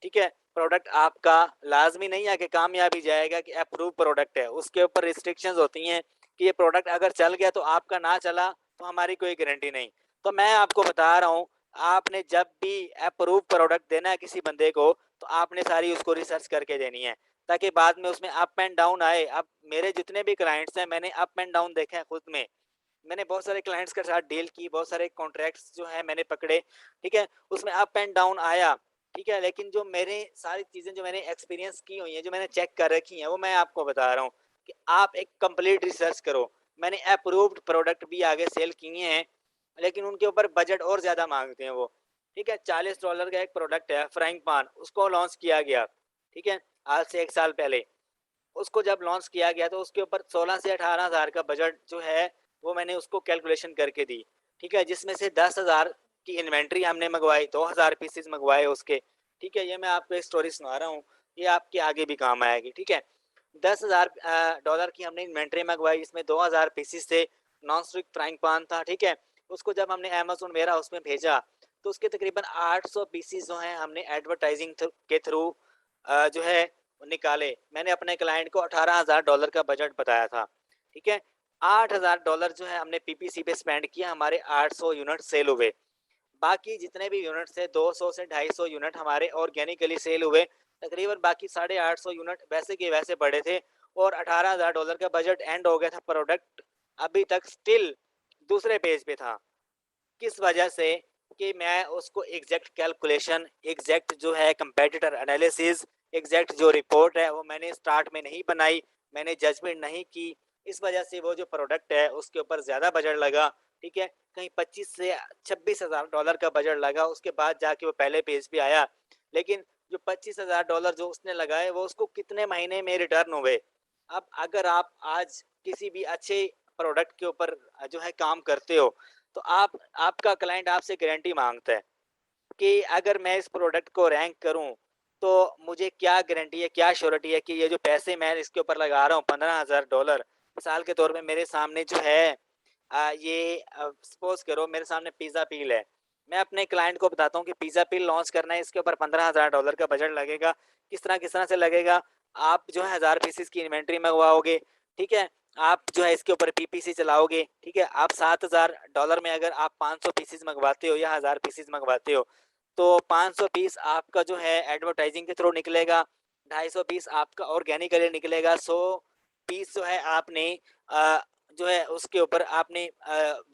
S1: ठीक है। प्रोडक्ट आपका लाजमी नहीं है कि कामयाबी जाएगा कि अप्रूव प्रोडक्ट है, उसके ऊपर रिस्ट्रिक्शंस होती हैं कि ये प्रोडक्ट अगर चल गया तो आपका, ना चला तो हमारी कोई गारंटी नहीं। तो मैं आपको बता रहा हूँ, आपने जब भी अप्रूव प्रोडक्ट देना है किसी बंदे को तो आपने सारी उसको रिसर्च करके देनी है, ताकि बाद में उसमें अप एंड डाउन आए। अब मेरे जितने भी क्लाइंट्स हैं मैंने अप एंड डाउन देखे हैं खुद में। मैंने बहुत सारे क्लाइंट्स के साथ डील की, बहुत सारे कॉन्ट्रैक्ट्स जो है मैंने पकड़े, ठीक है, उसमें अप एंड डाउन आया, ठीक है। लेकिन जो मेरे सारी चीज़ें जो मैंने एक्सपीरियंस की हुई हैं, जो मैंने चेक कर रखी हैं, वो मैं आपको बता रहा हूँ कि आप एक कंप्लीट रिसर्च करो। मैंने अप्रूव्ड प्रोडक्ट भी आगे सेल किए हैं, लेकिन उनके ऊपर बजट और ज़्यादा मांगते हैं वो, ठीक है। $40 का एक प्रोडक्ट है फ्राइंग पान, उसको लॉन्च किया गया, ठीक है, आज से 1 साल पहले। उसको जब लॉन्च किया गया तो उसके ऊपर 16 से 18,000 का बजट जो है वो मैंने उसको कैलकुलेशन करके दी, ठीक है। जिसमें से 10,000 की इन्वेंट्री हमने मंगवाई, 2,000 पीसेस मंगवाए उसके, ठीक है। ये मैं आपको एक स्टोरी सुना रहा हूँ, ये आपके आगे भी काम आएगी, ठीक है। $10,000 की हमने इन्वेंट्री मंगवाई, इसमें 2,000 पीसेस से नॉन स्टिक फ्राइंग पान था, ठीक है। उसको जब हमने अमेजोन वेयर हाउस में भेजा तो उसके तकरीबन 800 पीसेस जो हैं हमने एडवर्टाइजिंग के थ्रू जो है निकाले। मैंने अपने क्लाइंट को $18,000 का बजट बताया था, ठीक है। $8,000 जो है हमने पीपीसी पे स्पेंड किया, हमारे 800 यूनिट सेल हुए। बाकी जितने भी यूनिट थे 200 से 250 यूनिट हमारे ऑर्गेनिकली सेल हुए। तकरीबन बाकी 850 यूनिट वैसे के वैसे पड़े थे और $18,000 का बजट एंड हो गया था। प्रोडक्ट अभी तक स्टिल दूसरे पेज पे था। किस वजह से? कि मैं उसको एग्जैक्ट कैलकुलेशन, एग्जैक्ट जो है कंपेटिटर एनालिसिस, एग्जैक्ट जो रिपोर्ट है वो मैंने स्टार्ट में नहीं बनाई, मैंने जजमेंट नहीं की। इस वजह से वो जो प्रोडक्ट है उसके ऊपर ज़्यादा बजट लगा, ठीक है। कहीं 25 से $26,000 का बजट लगा, उसके बाद जाके वो पहले पेज पे आया। लेकिन जो $25,000 जो उसने लगाए वो उसको कितने महीने में रिटर्न हुए। अब अगर आप आज किसी भी अच्छे प्रोडक्ट के ऊपर जो है काम करते हो तो आपका क्लाइंट आपसे गारंटी मांगता है कि अगर मैं इस प्रोडक्ट को रैंक करूं तो मुझे क्या गारंटी है, क्या श्योरिटी है कि ये जो पैसे मैं इसके ऊपर लगा रहा हूँ $15,000 मिसाल के तौर पे मेरे सामने जो है ये सपोज करो मेरे सामने पिज़्ज़ा पील है। मैं अपने क्लाइंट को बताता हूँ कि पिज़्ज़ा पील लॉन्च करना है, इसके ऊपर $15,000 का बजट लगेगा। किस तरह से लगेगा? आप जो है 1000 पीसेस की इन्वेंट्री मंगवाओगे, ठीक है? आप जो है इसके ऊपर पीपीसी चलाओगे, ठीक है? आप $7000 में अगर आप 500 पीसेस मंगवाते हो या 1000 पीसेस मंगवाते हो, तो 500 पीस आपका जो है एडवर्टाइजिंग के थ्रू निकलेगा, 250 पीस आपका ऑर्गेनिकली निकलेगा, 100 पीस जो है आपने जो है उसके ऊपर आपने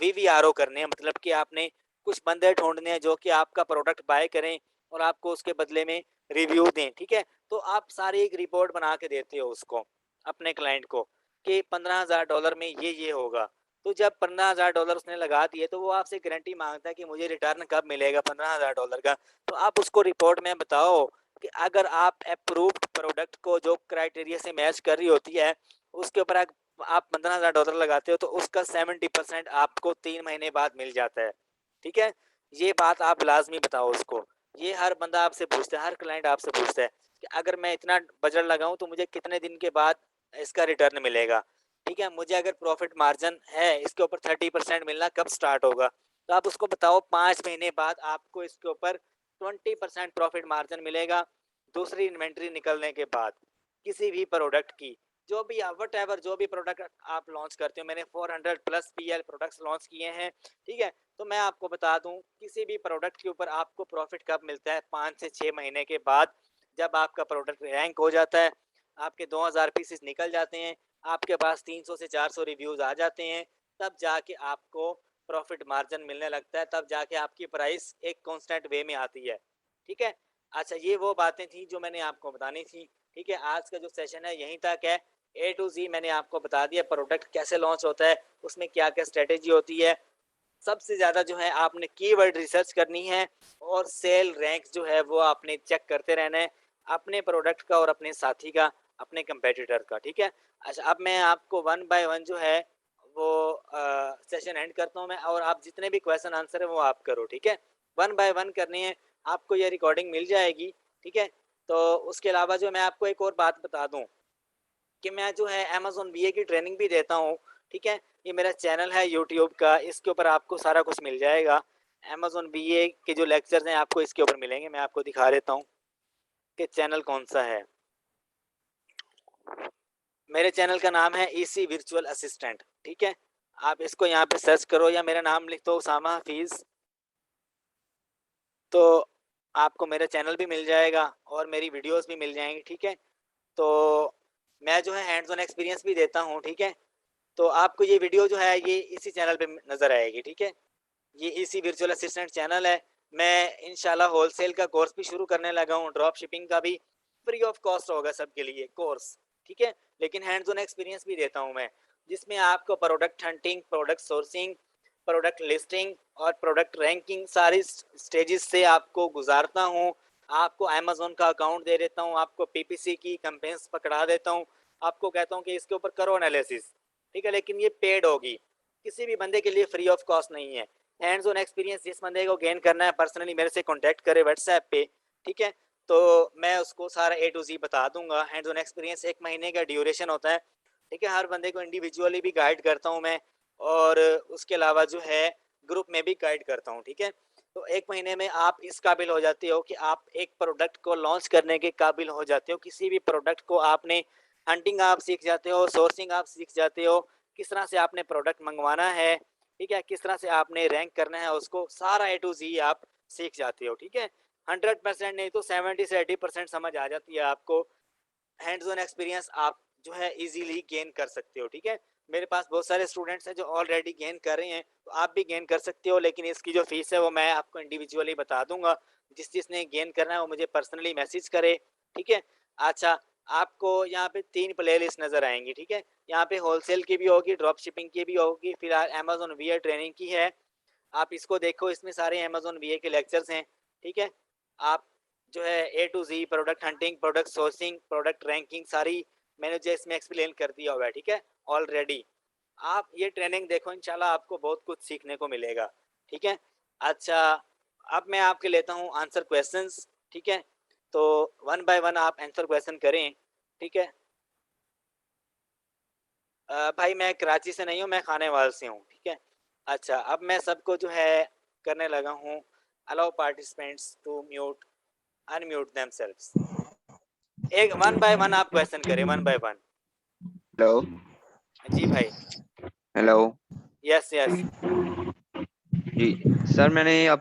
S1: वीवीआरओ करने हैं, मतलब कि आपने कुछ बंदे ढूँढने हैं जो कि आपका प्रोडक्ट बाय करें और आपको उसके बदले में रिव्यू दें, ठीक है? तो आप सारी एक रिपोर्ट बना के देते हो उसको, अपने क्लाइंट को कि $15,000 में ये होगा। तो जब $15,000 उसने लगा दिए तो वो आपसे गारंटी माँगता है कि मुझे रिटर्न कब मिलेगा $15,000 का। तो आप उसको रिपोर्ट में बताओ कि अगर आप अप्रूव्ड प्रोडक्ट को जो क्राइटेरिया से मैच कर रही होती है, उसके ऊपर आप $15,000 लगाते हो तो उसका 70% आपको 3 महीने बाद मिल जाता है, ठीक है? ये बात आप लाज़मी बताओ उसको। ये हर बंदा आपसे पूछता है, हर क्लाइंट आपसे पूछता है कि अगर मैं इतना बजट लगाऊँ तो मुझे कितने दिन के बाद इसका रिटर्न मिलेगा, ठीक है? मुझे अगर प्रॉफ़िट मार्जिन है इसके ऊपर 30% मिलना कब स्टार्ट होगा? तो आप उसको बताओ 5 महीने बाद आपको इसके ऊपर 20% प्रॉफ़िट मार्जिन मिलेगा, दूसरी इन्वेंट्री निकलने के बाद, किसी भी प्रोडक्ट की। जो भी व्हाटएवर जो भी प्रोडक्ट आप लॉन्च करते हो, मैंने 400 प्लस पीएल प्रोडक्ट्स लॉन्च किए हैं, ठीक है? तो मैं आपको बता दूँ किसी भी प्रोडक्ट के ऊपर आपको प्रॉफ़िट कब मिलता है, 5 से 6 महीने के बाद, जब आपका प्रोडक्ट रैंक हो जाता है, आपके 2000 पीसेस निकल जाते हैं, आपके पास 300 से 400 रिव्यूज़ आ जाते हैं, तब जाके आपको प्रॉफ़िट मार्जिन मिलने लगता है, तब जाके आपकी प्राइस एक कांस्टेंट वे में आती है, ठीक है? अच्छा, ये वो बातें थी जो मैंने आपको बतानी थी, ठीक है? आज का जो सेशन है यहीं तक है। ए टू ज़ी मैंने आपको बता दिया प्रोडक्ट कैसे लॉन्च होता है, उसमें क्या-क्या स्ट्रैटेजी होती है। सबसे ज़्यादा जो है आपने कीवर्ड रिसर्च करनी है और सेल रैंक जो है वो आपने चेक करते रहना है, अपने प्रोडक्ट का और अपने साथी का, अपने कंपेटिटर का, ठीक है? अच्छा, अब मैं आपको वन बाय वन जो है वो सेशन एंड करता हूँ मैं, और आप जितने भी क्वेश्चन आंसर है वो आप करो, ठीक है? वन बाय वन करनी है, आपको ये रिकॉर्डिंग मिल जाएगी, ठीक है? तो उसके अलावा जो मैं आपको एक और बात बता दूँ कि मैं जो है अमेज़न बीए की ट्रेनिंग भी देता हूँ, ठीक है? ये मेरा चैनल है यूट्यूब का, इसके ऊपर आपको सारा कुछ मिल जाएगा। अमेज़न बीए के जो लेक्चर्स हैं आपको इसके ऊपर मिलेंगे, मैं आपको दिखा देता हूँ कि चैनल कौन-सा है। मेरे चैनल का नाम है ईसी वर्चुअल असिस्टेंट, ठीक है? आप इसको यहाँ पे सर्च करो या मेरा नाम लिख दो उसामा हफ़ीज़, तो आपको मेरा चैनल भी मिल जाएगा और मेरी वीडियोज़ भी मिल जाएँगी, ठीक है? तो मैं जो है हैंड्स ऑन एक्सपीरियंस भी देता हूँ, ठीक है? तो आपको ये वीडियो जो है ये इसी चैनल पे नज़र आएगी, ठीक है? ये इसी वर्चुअल असिस्टेंट चैनल है। मैं इंशाल्लाह होलसेल का कोर्स भी शुरू करने लगा हूँ, ड्रॉप शिपिंग का भी फ्री ऑफ कॉस्ट होगा सबके लिए कोर्स, ठीक है? लेकिन हैंड्स ऑन एक्सपीरियंस भी देता हूँ मैं, जिसमें आपको product hunting, product sourcing, product listing और प्रोडक्ट रैंकिंग सारी स्टेजेस से आपको गुजारता हूँ। आपको अमेज़न का अकाउंट दे देता हूँ, आपको पीपीसी की कैंपेन्स पकड़ा देता हूँ, आपको कहता हूँ कि इसके ऊपर करो एनालिसिस, ठीक है? लेकिन ये पेड होगी, किसी भी बंदे के लिए फ्री ऑफ कॉस्ट नहीं है। हैंड्स ऑन एक्सपीरियंस जिस बंदे को गेन करना है पर्सनली मेरे से कॉन्टैक्ट करे व्हाट्सएप पे, ठीक है? तो मैं उसको सारा ए टू ज़ी बता दूँगा। हैंड्स ऑन एक्सपीरियंस 1 महीने का ड्यूरेशन होता है, ठीक है? हर बंदे को इंडिविजुअली भी गाइड करता हूँ मैं, और उसके अलावा जो है ग्रुप में भी गाइड करता हूँ, ठीक है? तो 1 महीने में आप इस काबिल हो जाते हो कि आप एक प्रोडक्ट को लॉन्च करने के काबिल हो जाते हो। किसी भी प्रोडक्ट को आपने हंटिंग आप सीख जाते हो, सोर्सिंग आप सीख जाते हो, किस तरह से आपने प्रोडक्ट मंगवाना है, ठीक है? किस तरह से आपने रैंक करना है उसको, सारा ए टू ज़ी आप सीख जाते हो, ठीक है? 100% नहीं तो 70 से 80% समझ आ जाती है आपको। हैंड्स ऑन एक्सपीरियंस आप जो है इजीली गेन कर सकते हो, ठीक है? मेरे पास बहुत सारे स्टूडेंट्स हैं जो ऑलरेडी गेन कर रहे हैं, तो आप भी गेन कर सकते हो, लेकिन इसकी जो फीस है वो मैं आपको इंडिविजुअली बता दूंगा। जिसने गेन करना है वो मुझे पर्सनली मैसेज करे, ठीक है? अच्छा, आपको यहाँ पे 3 प्लेलिस्ट नज़र आएंगी, ठीक है? यहाँ पे होलसेल की भी होगी, ड्रॉप शिपिंग की भी होगी, फिलहाल अमेजोन वीआर ट्रेनिंग की है। आप इसको देखो, इसमें सारे अमेजोन वीए के लेक्चर्स हैं, ठीक है? आप जो है A to Z product hunting, product sourcing, product ranking सारी मैंने जो इसमें एक्सप्लेन कर दिया हुआ है, ठीक है? ऑलरेडी आप ये ट्रेनिंग देखो, इंशाल्लाह आपको बहुत कुछ सीखने को मिलेगा, ठीक है? अच्छा, अब मैं आपके लेता हूँ आंसर क्वेश्चंस, ठीक है? तो वन बाय वन आप आंसर क्वेश्चन करें, ठीक है। भाई मैं कराची से नहीं हूँ, मैं खानेवाल से हूँ, ठीक है। अच्छा, अब मैं सबको जो है करने लगा हूँ allow participants to mute unmute themselves. एक वन बाय वन आप क्वेश्चन करें, वन बाय वन।
S6: हेलो
S1: जी भाई।
S6: Hello
S1: yes yes.
S6: जी सर, मैंने अब